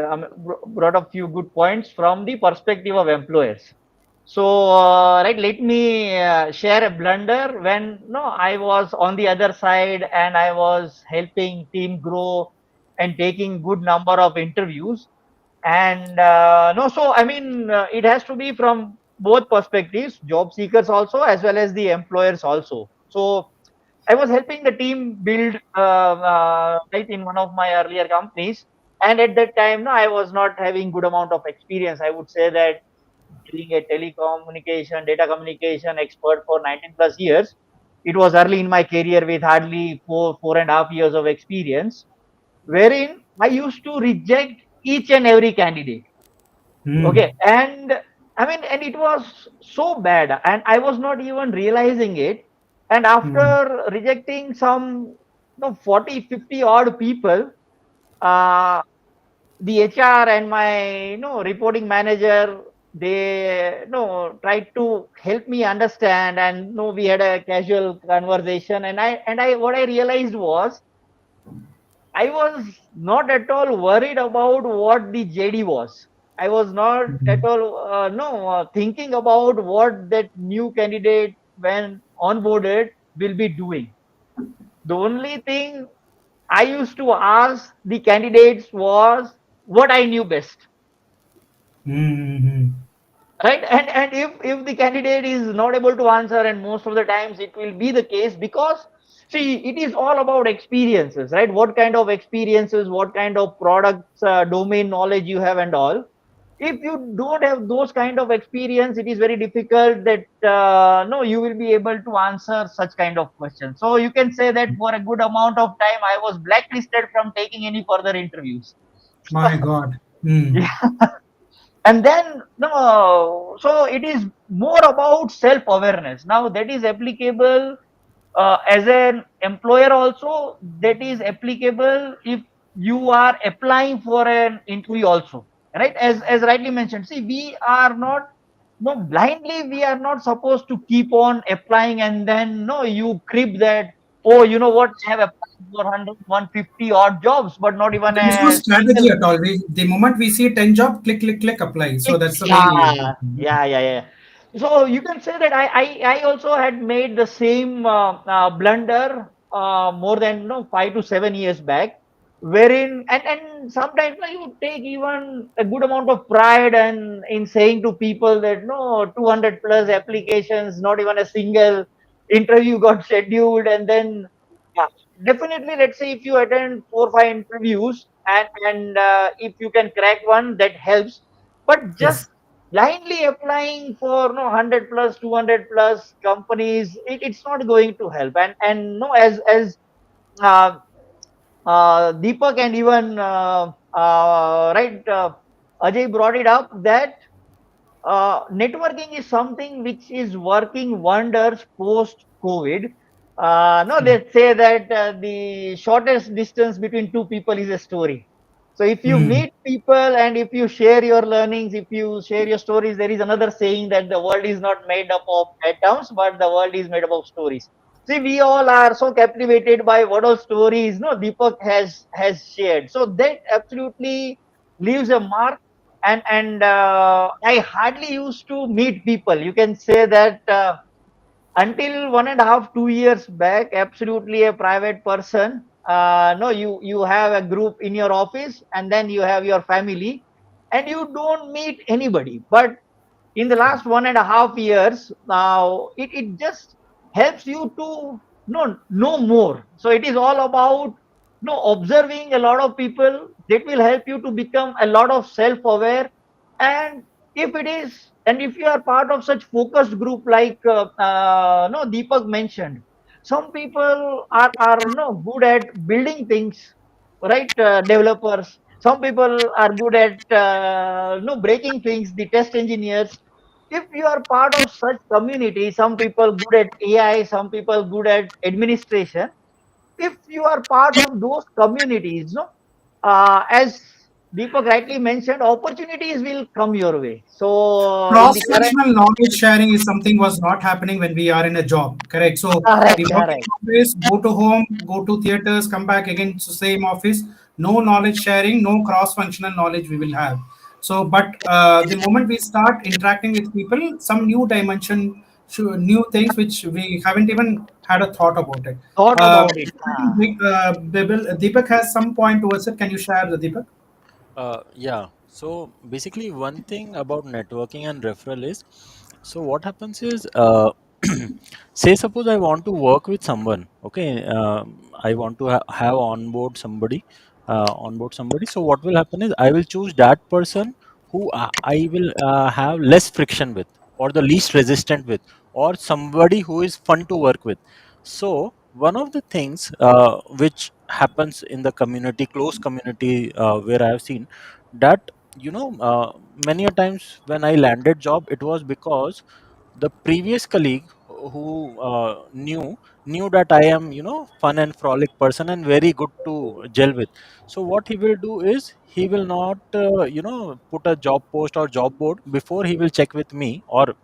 brought up few good points from the perspective of employers. So right, let me share a blunder when no I was on the other side and I was helping team grow and taking good number of interviews. And no, so I mean, it has to be from both perspectives, job seekers also as well as the employers also. So I was helping the team build right in one of my earlier companies, and at that time, no, I was not having good amount of experience. I would say that being a telecommunication, data communication expert for 19 plus years, it was early in my career with hardly 4.5 years of experience, wherein I used to reject each and every candidate. Hmm. Okay, and I mean, and it was so bad, and I was not even realizing it. And Hmm. after rejecting some, 40, 50 odd people, uh, the HR and my, reporting manager, they, tried to help me understand, and we had a casual conversation, and what I realized was I was not at all worried about what the JD was. I was not at Hmm. all no thinking about what that new candidate when onboarded will be doing. The only thing I used to ask the candidates was what I knew best, Hmm. Hmm. right? And if the candidate is not able to answer, and most of the times it will be the case, because see, it is all about experiences, right? What kind of experiences, what kind of products, domain knowledge you have and all. If you don't have those kind of experience, it is very difficult that no you will be able to answer such kind of questions. So you can say that for a good amount of time I was blacklisted from taking any further interviews. My God. Hmm. Yeah. And then no, so it is more about self awareness. Now that is applicable as an employer also, that is applicable if you are applying for an interview also, right? As rightly mentioned, see, we are not, no, blindly we are not supposed to keep on applying, and then no you crib that, oh, you know what, I have applied for 100 odd jobs but not even There is no a strategy single. at all. The moment we see 10 job, click, click, click, apply. So that's the main. Yeah, yeah, yeah, yeah. So you can say that I also had made the same blunder more than 5 to 7 years back, wherein and sometimes you take even a good amount of pride and in saying to people that no 200 plus applications, not even a single interview got scheduled, and then yeah, definitely, let's say if you attend 4 5 interviews, and if you can crack one, that helps. But Yes. just blindly applying for no 100 plus 200 plus companies, it's not going to help. And no, as uh, Deepak and even right, Ajay brought it up that networking is something which is working wonders post COVID. No, let's say that the shortest distance between two people is a story. So if you Hmm. meet people and if you share your learnings, if you share your stories, there is another saying that the world is not made up of atoms, but the world is made up of stories. See, we all are so captivated by what all stories no Deepak has shared. So that absolutely leaves a mark. And I hardly used to meet people. You can say that until 1.5 2 years back, absolutely a private person. No, you have a group in your office, and then you have your family, and you don't meet anybody. But in the last 1.5 years, now it just helps you to know more. So it is all about observing a lot of people. That will help you to become a lot of self-aware. And if you are part of such focused group like no Deepak mentioned, some people are good at building things, right? Developers. Some people are good at breaking things, the test engineers. If you are part of such community, some people good at AI, some people good at administration. If you are part of those communities, no, as Deepak rightly mentioned, opportunities will come your way. So in the current, Cross-functional knowledge sharing is something was not happening when we are in a job, correct? So we correct, work in correct. office, go to home, go to theaters, come back again to same office. No knowledge sharing, no cross-functional knowledge we will have. So, but the moment we start interacting with people, some new dimension, new things which we haven't even had a thought about it. Thought about it. I think Deepak has some point towards it. Can you share the Deepak? Yeah. So basically, one thing about networking and referral is, so what happens is, say suppose I want to work with someone. Okay, I want to have onboard somebody. So what will happen is I will choose that person who I will have less friction with, or the least resistant with, or somebody who is fun to work with. So one of the things which happens in the community, close community, where I have seen that, many a times when I landed job, it was because the previous colleague who knew that I am, fun and frolic person and very good to gel with. So what he will do is he will not put a job post or job board before he will check with me or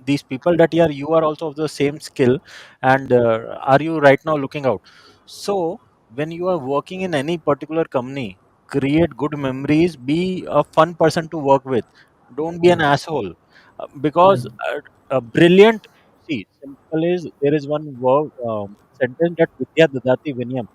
these people that, yeah, you are also of the same skill, and are you right now looking out. So when you are working in any particular company, create good memories, be a fun person to work with, don't be an asshole. Because brilliant, see, simple is, there is one word, sentence, that Vidya Dadati Vinyam.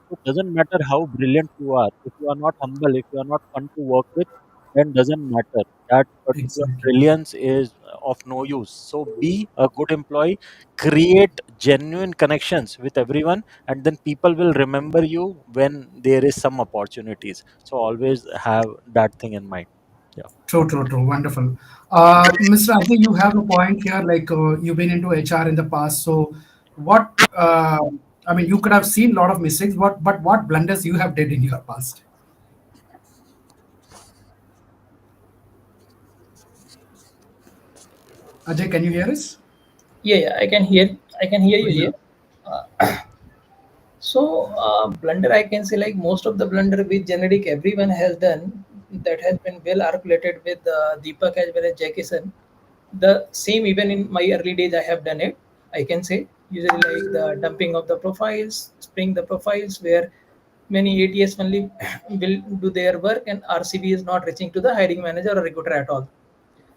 So it doesn't matter how brilliant you are, if you are not humble, if you are not fun to work with, then doesn't matter. That particular Exactly. brilliance is of no use. So be a good employee, create genuine connections with everyone, and then people will remember you when there is some opportunities. So always have that thing in mind. Yeah. True, true, true. Wonderful. Mr. Ajay, you have a point here. Like you've been into HR in the past. So, what? I mean, you could have seen a lot of mistakes. But what blunders you have did in your past? Ajay, can you hear us? Yeah, yeah, I can hear you Yeah. here. So, blunder, I can say like most of the blunder which generic everyone has done, that has been well articulated with Deepak as well as Jackson. The same, even in my early days, I have done it. I can say usually like the dumping of the profiles, spraying the profiles where many ATS only will do their work and RCB is not reaching to the hiring manager or recruiter at all.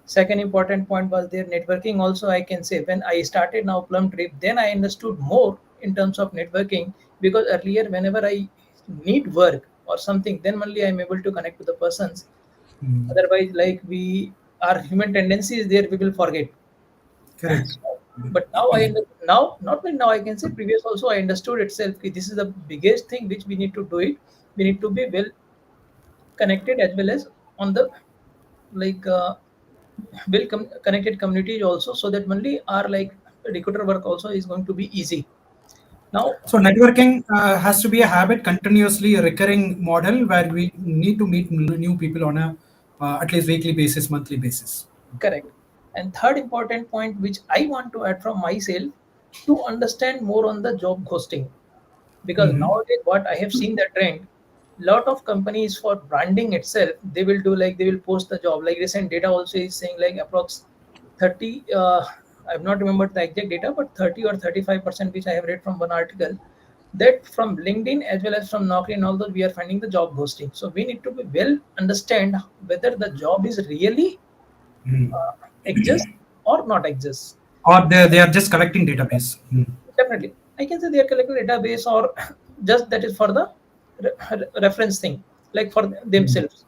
Second important point was their networking. Also, I can say when I started now Plum Trip, then I understood more in terms of networking, because earlier, whenever I need work or something, then only I'm able to connect with the persons. Mm, Otherwise, like we, our human tendency is there, we will forget. correct. But now now not only now I can say previous also I understood itself. This is the biggest thing which we need to do it. We need to be well connected as well as on the like connected communities also, so that only our like recruiter work also is going to be easy now. So networking has to be a habit, continuously a recurring model where we need to meet new people on a at least weekly basis, monthly basis. Correct. And third important point which I want to add from myself, to understand more on the job ghosting, because Hmm. nowadays what I have seen the trend, lot of companies for branding itself, they will do like they will post the job. Like recent data also is saying like approx 30, I've not remembered the exact data, but 30 or 35% which I have read from one article, that from LinkedIn as well as from Naukri and all those, we are finding the job ghosting. So we need to be well understand whether the job is really exist or not exist. Or they are just collecting database. Hmm. Definitely, I can say they are collecting database or just that is for the reference thing, like for Hmm. themselves.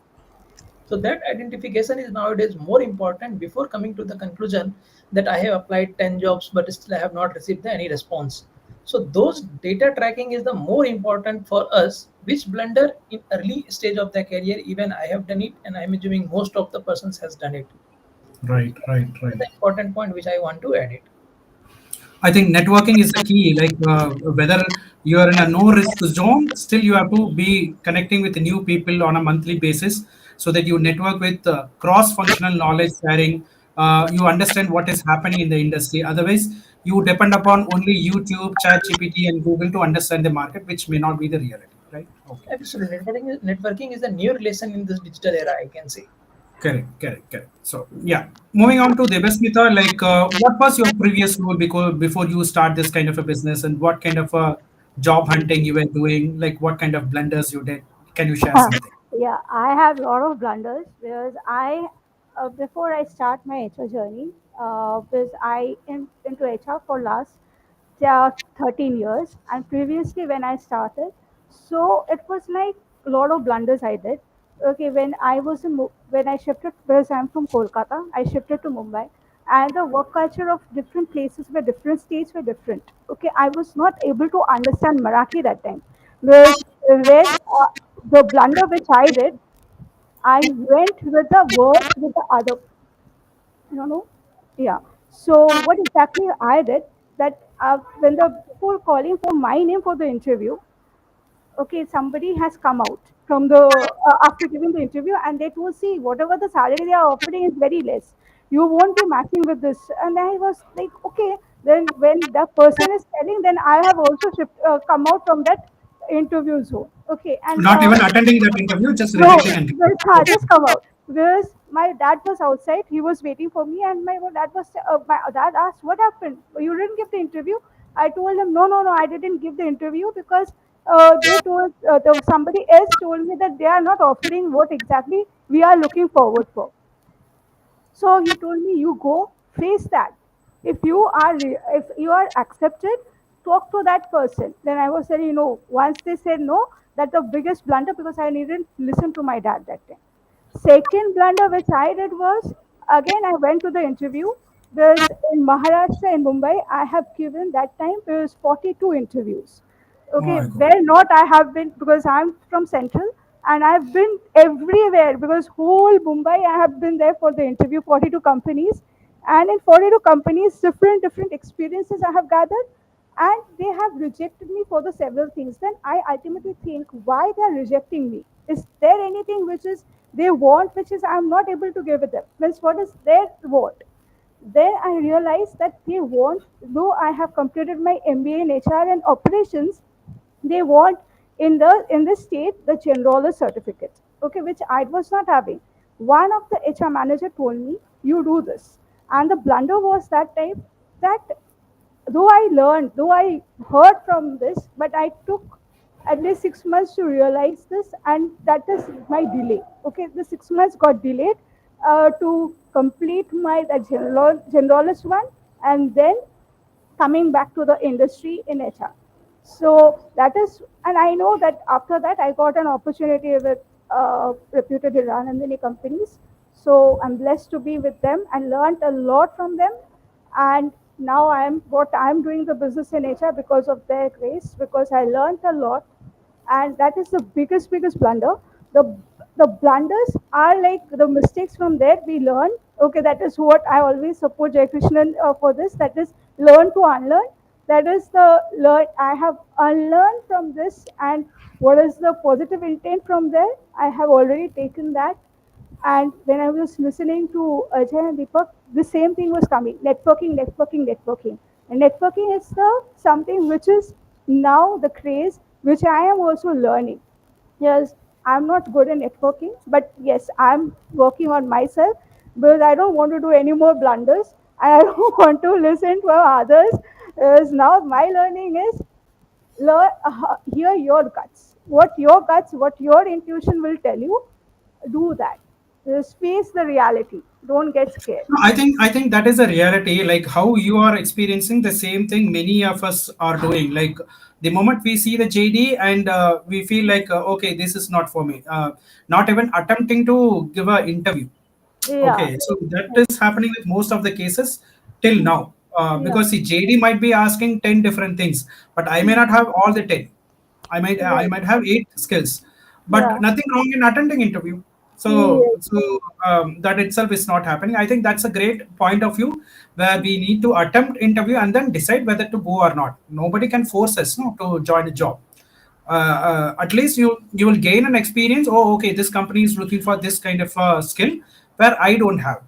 So that identification is nowadays more important before coming to the conclusion that I have applied 10 jobs but still I have not received any response. So those data tracking is the more important for us, which blunder in early stage of the career even I have done it, and I'm assuming most of the persons has done it. Right, right, This is right. the important point which I want to add it. I think networking is the key. Like whether you are in a no risk zone, still you have to be connecting with new people on a monthly basis so that you network with cross functional knowledge sharing. You understand what is happening in the industry. Otherwise, you depend upon only YouTube, ChatGPT, and Google to understand the market, which may not be the reality. Right? Okay. Absolutely, networking is a new relation in this digital era, I can say. Correct, correct, correct. So yeah, moving on to Devasmita, like what was your previous role before you start this kind of a business, and what kind of a job hunting you were doing, like what kind of blunders you did? Can you share something? Yeah, I have a lot of blunders because before I start my HR journey, because I am into HR for last 13 years, and previously when I started, so it was like a lot of blunders I did. Okay, when I shifted, because I'm from Kolkata, I shifted to Mumbai, and the work culture of different places were different, states were different. Okay, I was not able to understand Marathi that time because when the blunder which I did, I went with the words with the other, no, yeah. So what exactly I did that when the people calling for my name for the interview, okay, somebody has come out from the after giving the interview, and they told, see, whatever the salary they are offering is very less. You won't be matching with this. And I was like, okay. Then when the person is telling, then I have also come out from that interview zone. Okay, So and not even attending that interview, just no, rejecting and okay. just come out. Because my dad was outside, he was waiting for me, and my dad asked, "What happened? You didn't give the interview?" I told him, "No, no, no, I didn't give the interview because somebody else told me that they are not offering what exactly we are looking forward for." So he told me, "You go face that. If you are accepted, talk to that person." Then I was saying, once they said no, that's the biggest blunder because I didn't listen to my dad that time. Second blunder which I did was, again I went to the interview. There's in Maharashtra in Mumbai, I have given that time there's 42 interviews. Oh Okay, my God. where not I have been because I'm from Central and I've been everywhere because whole Mumbai I have been there for the interview, 42 companies, and in 42 companies, different experiences I have gathered, and they have rejected me for the several things. Then I ultimately think why they are rejecting me. Is there anything which is they want which is I'm not able to give it them? Means what is their want? Then I realized that they want, though I have completed my MBA in HR and operations, they want in the state the general certificate, okay, which I was not having. One of the HR manager told me, "You do this," and the blunder was that time that though I heard from this, but I took at least 6 months to realize this, and that is my delay. Okay, the 6 months got delayed to complete my the generalist one, and then coming back to the industry in HR. So that is, and I know that after that I got an opportunity with reputed Iran and many companies. So I'm blessed to be with them and learned a lot from them. And now I'm doing the business in HR because of their grace, because I learned a lot, and that is the biggest blunder. The blunders are like the mistakes from there we learn. Okay, that is what I always support Jay Krishnan for this. That is learn to unlearn. That is the learn I have unlearned from this, and what is the positive intent from there I have already taken that. And when I was listening to Ajay and Deepak, the same thing was coming: networking. And networking is the something which is now the craze, which I am also learning. Yes, I'm not good in networking, but yes, I'm working on myself because I don't want to do any more blunders and I don't want to listen to others. Because now my learning is hear your guts. What your intuition will tell you, do that. Just face the reality. Don't get scared. No, I think that is a reality. Like how you are experiencing the same thing, many of us are doing. Like the moment we see the JD and we feel like okay, this is not for me. Not even attempting to give an interview. Yeah. Okay, so that is happening with most of the cases till now. Yeah. Because the JD might be asking 10 different things, but I may not have all the 10. I Right. might have 8 skills, but Yeah. nothing wrong in attending interview. Yes. That itself is not happening. I think that's a great point of view where we need to attempt interview and then decide whether to go or not. Nobody can force us no, to join a job. At least you will gain an experience. Oh, okay, this company is looking for this kind of skill where I don't have,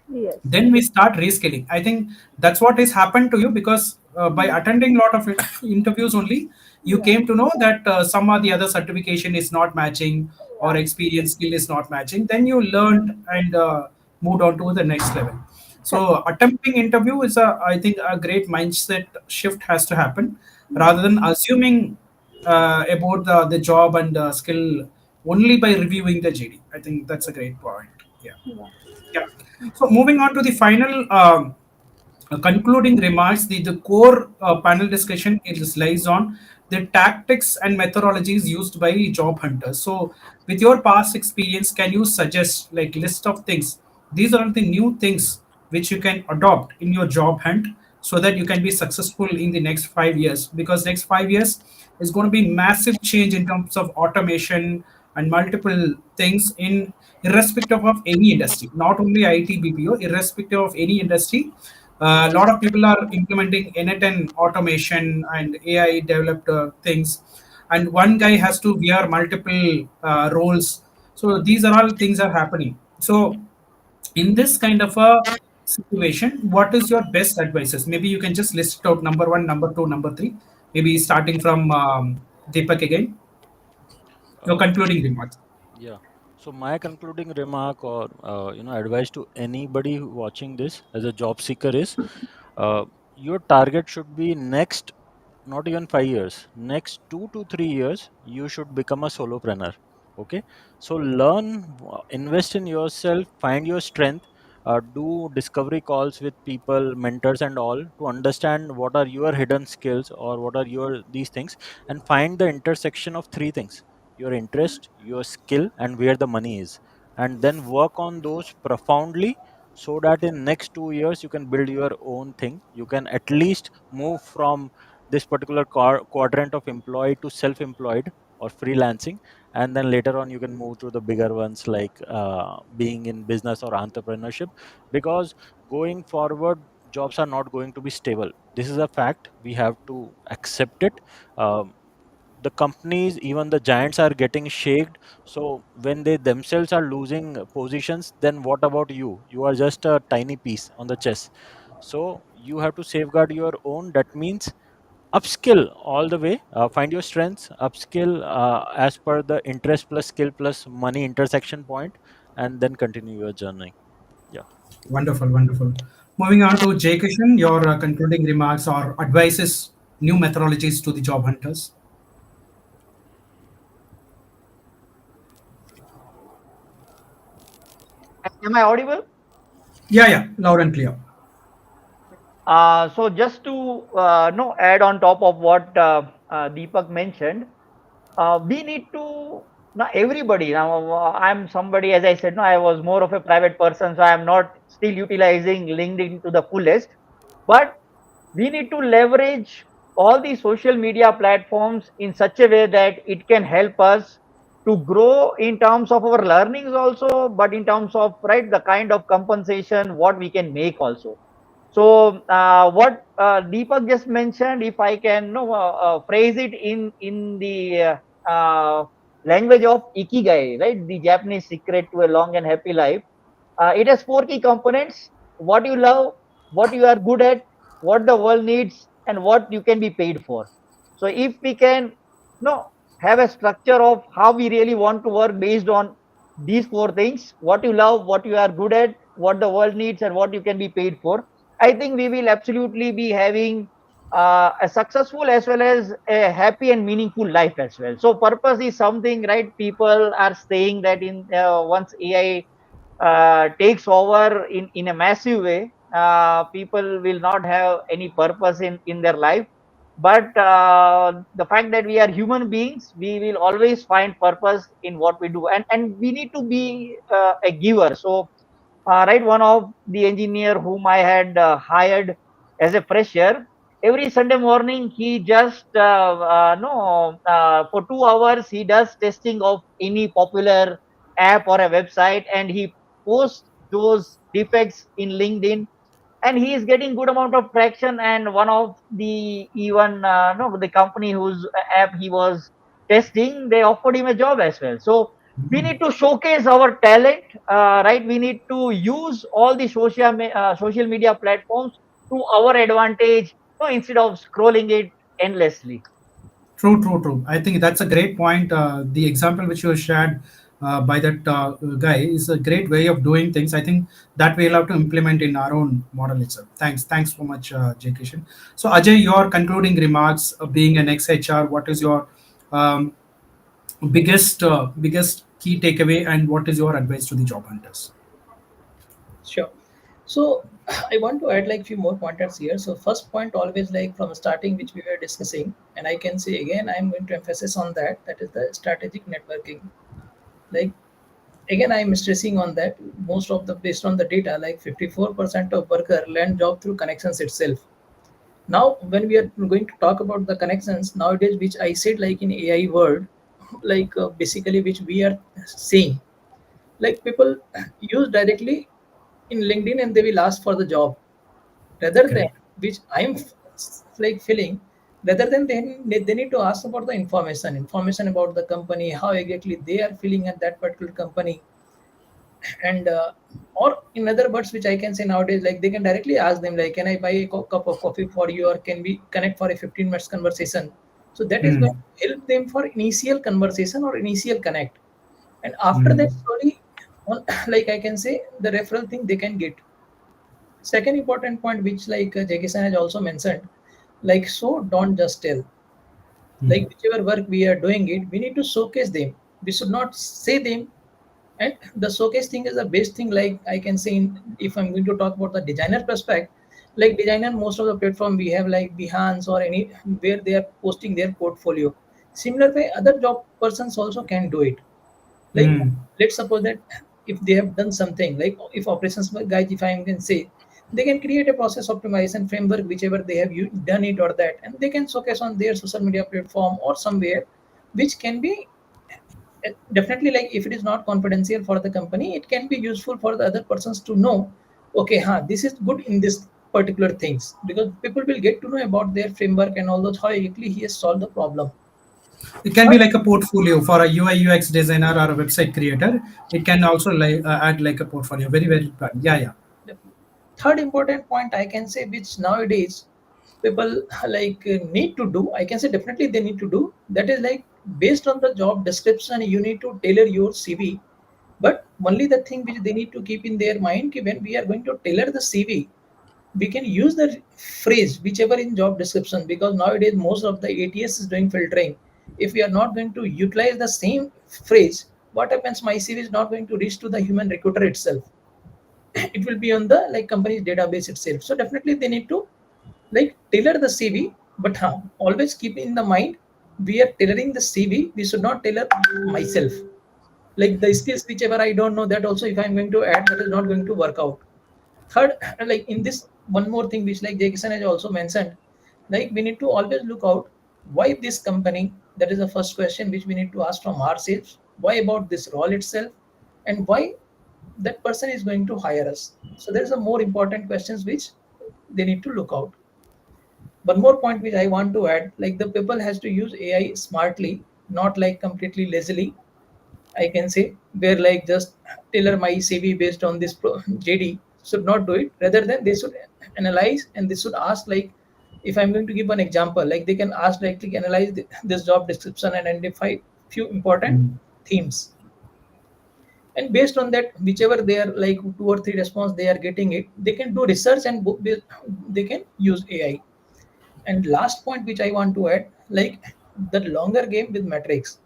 Yes. then we start reskilling. I think that's what has happened to you because by attending a lot of interviews only you Yeah. came to know that some or the other certification is not matching or Yeah. experience skill is not matching, then you learned and moved on to the next level. Correct. So attempting interview is a, I think, a great mindset shift has to happen Yeah. rather than assuming about the job and skill only by reviewing the JD. I think that's a great point. Yeah. Yeah. Yeah. So moving on to the final concluding remarks, the core panel discussion is lies on the tactics and methodologies used by job hunters. So with your past experience, can you suggest like list of things? These are the new things which you can adopt in your job hunt so that you can be successful in the next 5 years, because next 5 years is going to be massive change in terms of automation and multiple things in irrespective of any industry, not only IT BPO, irrespective of any industry. A lot of people are implementing N10 automation and AI developed things, and one guy has to wear multiple roles. So these are all things are happening. So in this kind of a situation, what is your best advices? Maybe you can just list out number one, number two, number three. Maybe starting from Deepak again. Your Uh, concluding remarks. Yeah. So my concluding remark or advice to anybody watching this as a job seeker is uh, your target should be next, not even 5 years, next 2 to 3 years you should become a solopreneur. Okay. So learn, invest in yourself, find your strength, do discovery calls with people, mentors and all to understand what are your hidden skills or what are your these things, and find the intersection of three things: your interest, your skill, and where the money is, and then work on those profoundly, so that in next 2 years you can build your own thing. You can at least move from this particular quadrant of employee to self-employed or freelancing, and then later on you can move to the bigger ones like being in business or entrepreneurship, because going forward jobs are not going to be stable. This is a fact, we have to accept it. um, the companies, even the giants, are getting shaked. So when they themselves are losing positions, then what about you? You are just a tiny piece on the chess. So you have to safeguard your own. That means upskill all the way, find your strengths, upskill as per the interest plus skill plus money intersection point, and then continue your journey. Yeah. Wonderful, wonderful. Moving on to Jay Kishan, your concluding remarks or advices, new methodologies to the job hunters. Am I audible? Yeah, yeah, loud and clear. So just to no add on top of what Deepak mentioned, we need to now everybody now I'm somebody, as I said, no, I was more of a private person, so I am not still utilizing LinkedIn to the fullest, but we need to leverage all the social media platforms in such a way that it can help us to grow in terms of our learnings also, but in terms of right the kind of compensation what we can make also. So what Deepak just mentioned, if I can no, phrase it in the language of ikigai, right, the Japanese secret to a long and happy life, it has four key components: what you love, what you are good at, what the world needs, and what you can be paid for. So if we can no have a structure of how we really want to work based on these four things: what you love, what you are good at, what the world needs, and what you can be paid for, I think we will absolutely be having a successful as well as a happy and meaningful life as well. So purpose is something, right? People are saying that in once AI takes over in a massive way, people will not have any purpose in their life. But the fact that we are human beings, we will always find purpose in what we do, and we need to be a giver. So right, one of the engineer whom I had hired as a fresher, every Sunday morning he just no for 2 hours he does testing of any popular app or a website, and he posts those defects in LinkedIn, and he is getting good amount of traction. And one of the even no the company whose app he was testing, they offered him a job as well. So we need to showcase our talent, right? We need to use all the social media platforms to our advantage, instead of scrolling it endlessly. True, true, true. I think that's a great point. The example which you shared by that guy is a great way of doing things. I think that we'll have to implement in our own model itself. Thanks so much, J. Kishan. So, Ajay, your concluding remarks, being an ex-HR, what is your um, biggest key takeaway, and what is your advice to the job hunters? Sure. So I want to add like few more pointers here. So first point always like from starting which we were discussing, and I can say again I'm going to emphasize on that. That is the strategic networking. Like again I'm stressing on that. Most of the based on the data, like 54% of worker land job through connections itself. Now when we are going to talk about the connections nowadays, which I said like in AI world, like basically which we are seeing, like people use directly in LinkedIn and they will ask for the job rather than Correct. which I'm like feeling, rather than they need to ask about the information about the company, how exactly they are feeling at that particular company. And or in other words which I can say nowadays, like they can directly ask them like, can I buy a cup of coffee for you, or can we connect for a 15 minutes conversation? So that is going Hmm. to help them for initial conversation or initial connect. And after Hmm. that slowly on, like I can say the referral thing they can get. Second important point which like Jason has also mentioned, like so don't just tell, Hmm. like whichever work we are doing it, we need to showcase them. We should not say them. And the showcase thing is the best thing, like I can say if I'm going to talk about the designer perspective, like designer most of the platform we have like Behance or any where they are posting their portfolio. Similar way other job persons also can do it. Like Hmm. let's suppose that if they have done something, like if operations guys, if I can say, they can create a process optimization framework whichever they have done it or that, and they can showcase on their social media platform or somewhere, which can be definitely like if it is not confidential for the company, it can be useful for the other persons to know, okay, this is good in this particular things, because people will get to know about their framework and all those how exactly he has solved the problem. It can be Third, like a portfolio for a UI UX designer or a website creator. It can also add like a portfolio. Very well done. Yeah, yeah. third important point I can say, which nowadays people like need to do, I can say definitely they need to do, that is like based on the job description you need to tailor your CV. But only the thing which they need to keep in their mind ki when we are going to tailor the CV, we can use the phrase whichever in job description, because nowadays most of the ATS is doing filtering. If we are not going to utilize the same phrase, what happens, my CV is not going to reach to the human recruiter itself. It will be on the like company's database itself. So definitely they need to like tailor the CV, but always keep in the mind, we are tailoring the CV, we should not tailor myself. Like the skills whichever I don't know, that also if I'm going to add, that is not going to work out. Third, like in this one more thing which like Jason has also mentioned, like we need to always look out why this company, that is the first question which we need to ask from ourselves, why about this role itself, and why that person is going to hire us. So there is a more important questions which they need to look out. One more point which I want to add, like the people has to use AI smartly, not like completely lazily. I can say where like just tailor my CV based on this JD, should not do it. Rather than they should analyze and they should ask like, if I'm going to give an example, like they can ask like analyze this job description and identify few important Hmm. themes, and based on that whichever they are like 2 or 3 response they are getting it, they can do research and they can use AI. And last point which I want to add, like the longer game with metrics.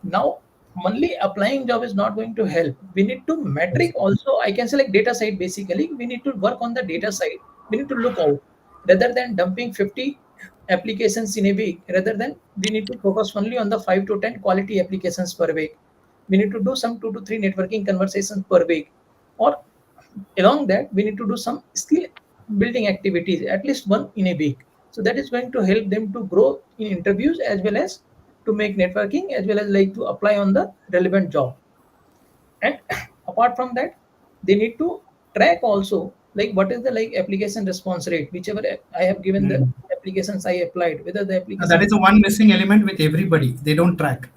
Now only applying job is not going to help. We need to metric Exactly. also. I can say like data side. Basically, we need to work on the data side. We need to look out rather than dumping 50 applications in a week. Rather than we need to focus only on the 5 to 10 quality applications per week. We need to do some 2 to 3 networking conversations per week, or along that we need to do some skill building activities, at least one in a week. So that is going to help them to grow in interviews, as well as to make networking, as well as like to apply on the relevant job. And apart from that, they need to track also like what is the like application response rate, whichever I have given the Mm. applications I applied, whether the That application is the one missing element with everybody. They don't track.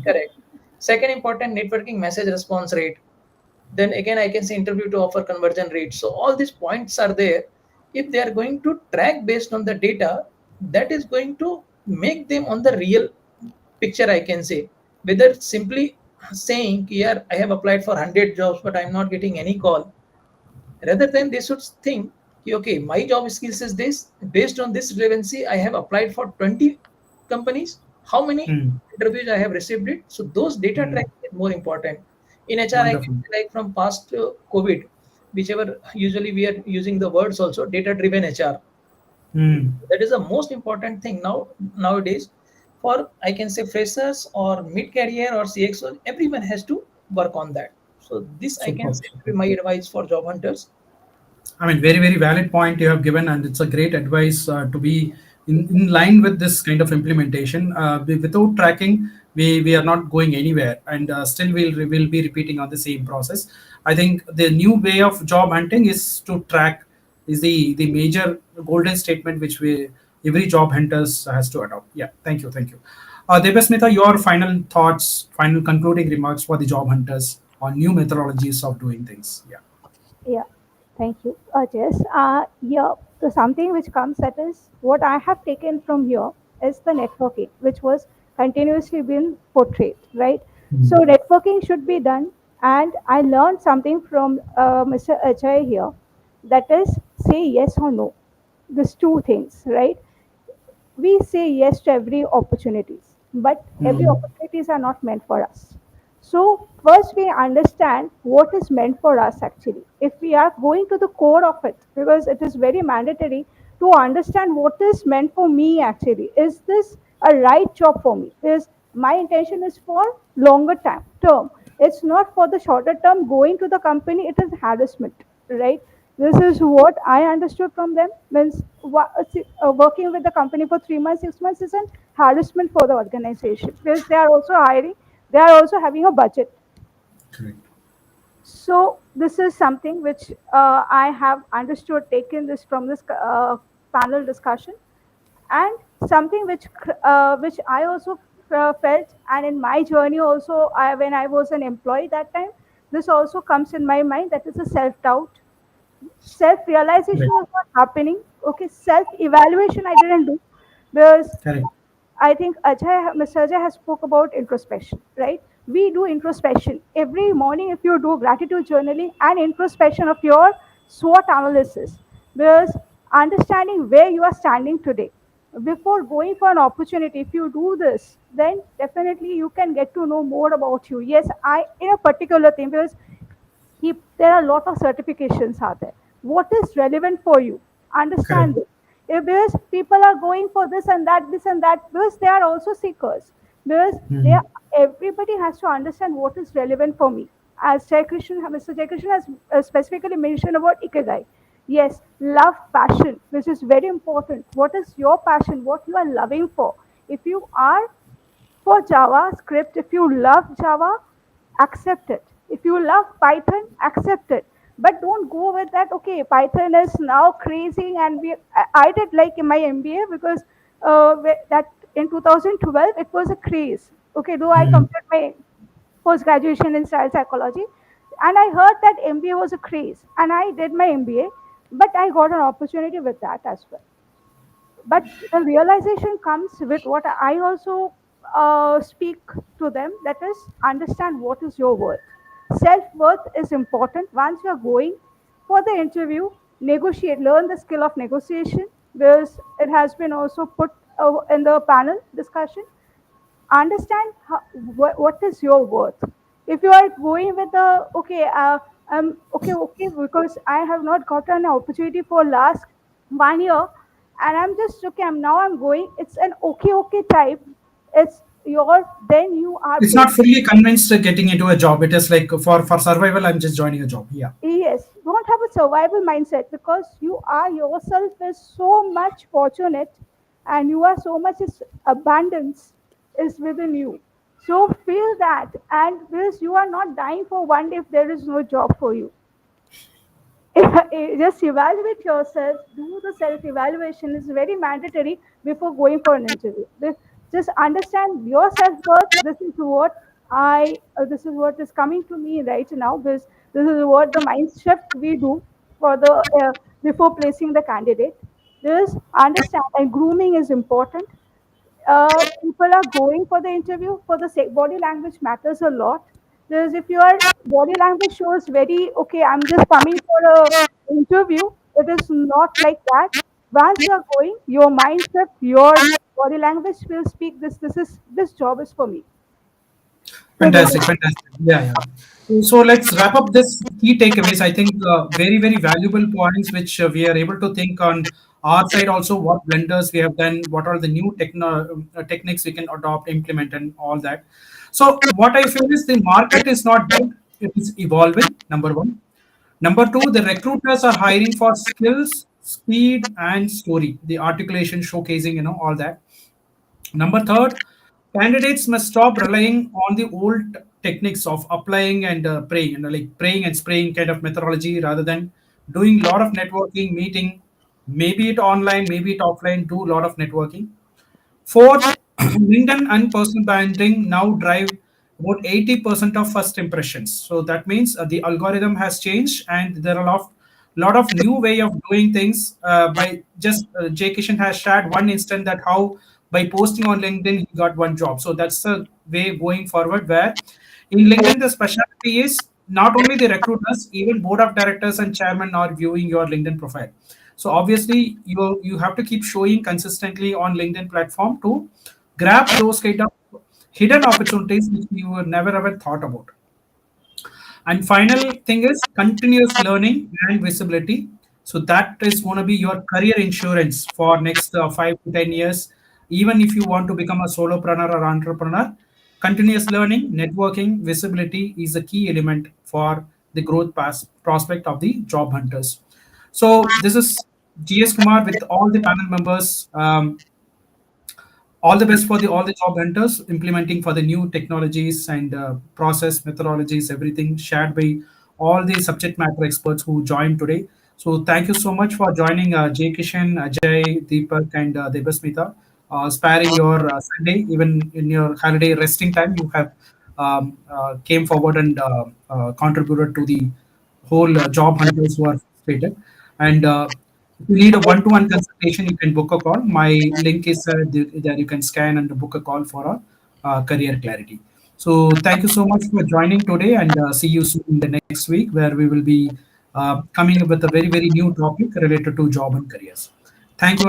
correct. Second important, networking message response rate. Then again I can say interview to offer conversion rate. So all these points are there. If they are going to track based on the data, that is going to make them on the real picture, I can say. Whether simply saying here I have applied for 100 jobs but I'm not getting any call, rather than they should think, okay, my job skills is this, based on this relevancy I have applied for 20 companies, how many Mm. interviews I have received it. So those data Mm. tracking is more important. In HR I can Wonderful. say like from past COVID, whichever usually we are using the words also data driven HR. Mm. That is the most important thing nowadays. For I can say freshers or mid career or CXO, everyone has to work on that. So this I can Superb. say will Superb. be my advice for job hunters. I mean, very, very valid point you have given, and it's a great advice to be in line with this kind of implementation. Without tracking, we are not going anywhere, and still we'll be repeating on the same process. I think the new way of job hunting is to track is the major golden statement which we every job hunters has to adopt. Yeah, thank you, thank you. Debasmita, your final thoughts, final concluding remarks for the job hunters on new methodologies of doing things. Yeah. Yeah, thank you, Jess. Yeah, so something which comes that is what I have taken from here is the networking, which was continuously been portrayed, right? So Mm. networking should be done, and I learned something from Mr. Ajay here, that is say yes or no. These two things, right? We say yes to every opportunities, but every Mm. opportunities are not meant for us. So first we understand what is meant for us actually, if we are going to the core of it, because it is very mandatory to understand what is meant for me actually. Is this a right job for me? Is my intention is for longer time term, it's not for the shorter term. Going to the company, it is harassment, right? This is what I understood from them. Means working with the company for 3 months, 6 months is an harassment for the organization, because they are also hiring, they are also having a budget. Correct. So this is something which I have understood, taken this from this panel discussion, and something which I also felt, and in my journey also, when I was an employee that time, this also comes in my mind. That is a self doubt. Self realization Correct. was not happening. Okay, self evaluation I didn't do, because Correct. I think Mr. Ajay has spoke about introspection, right? We do introspection every morning. If you do gratitude journaling and introspection of your SWOT analysis, because understanding where you are standing today before going for an opportunity, if you do this, then definitely you can get to know more about you. Yes, I in a particular thing, because there are a lot of certifications out there. What is relevant for you? Correct. Understand this. Because people are going for this and that, because they are also seekers. Because they are, Mm. everybody has to understand what is relevant for me. As Mr. Jai Krishna has specifically mentioned about ikigai. Yes, love, passion, which is very important. What is your passion? What you are loving for? If you are for JavaScript, if you love Java, accept it. If you love Python, accept it. But don't go with that. Okay, Python is now crazy, and I did like in my MBA, because that in 2012 it was a craze. Okay, though I Mm. completed my post graduation in style psychology, and I heard that MBA was a craze, and I did my MBA, but I got an opportunity with that as well. But the realization comes with what I also speak to them, that is understand what is your worth. Self-worth is important. Once you are going for the interview, negotiate, learn the skill of negotiation, because it has been also put in the panel discussion. understand what is your worth. If you are going with the okay, okay, because I have not gotten an opportunity for last 1 year, and I'm just okay. I'm going. It's an okay type. It's your, then you are It's paid. not fully convinced getting into a job. It is like for survival, I'm just joining a job. Yeah. Yes, don't have a survival mindset, because you are yourself is so much fortunate, and you are so much is abundance is within you. So feel that, and because you are not dying for one day if there is no job for you. Just evaluate yourself, do the self evaluation is very mandatory before going for an interview. Just understand your self worth. This is what is coming to me right now, because this is what the mind shift we do for the before placing the candidate. Just understand, and grooming is important. People are going for the interview for the sake. Body language matters a lot, because if your body language shows very okay, I'm just coming for a interview, it is not like that. Once you are going, your mindset, your body language will speak this job is for me. So this Fantastic, fantastic. Yeah, yeah. So let's wrap up this key takeaways. I think very, very valuable points which we are able to think on our side also, what blenders we have done, what are the new techniques we can adopt, implement, and all that. So what I feel is the market is not dead; it is evolving. Number one. Number two, the recruiters are hiring for skills, speed, and story. The articulation, showcasing, all that. Number third, candidates must stop relying on the old techniques of applying and praying, like praying and spraying kind of methodology, rather than doing a lot of networking, meeting, maybe it online, maybe it offline, do a lot of networking. Fourth, LinkedIn and personal branding now drive about 80% of first impressions. So that means the algorithm has changed, and there are a lot of new way of doing things. By just Jay Kishan has shared one instant that how by posting on LinkedIn he got one job. So that's the way going forward. Where in LinkedIn the specialty is not only the recruiters, even board of directors and chairman are viewing your LinkedIn profile. So obviously you have to keep showing consistently on LinkedIn platform to grab those kind of hidden opportunities which you were never ever thought about. And final thing is continuous learning and visibility. So that is going to be your career insurance for next 5 to 10 years. Even if you want to become a solopreneur or entrepreneur, continuous learning, networking, visibility is a key element for the growth prospect of the job hunters. So this is GS Kumar with all the panel members. All the best for the all the job hunters implementing for the new technologies and process methodologies, everything shared by all the subject matter experts who joined today. So thank you so much for joining Jay Kishan, Ajay, Deepak, and Debasmita, sparing your Sunday, even in your holiday resting time. You have came forward and contributed to the whole job hunters who are frustrated. And if you need a one-to-one consultation, you can book a call. My link is there. You can scan and book a call for a career clarity. So thank you so much for joining today, and see you soon in the next week, where we will be coming up with a very, very new topic related to job and careers. Thank you.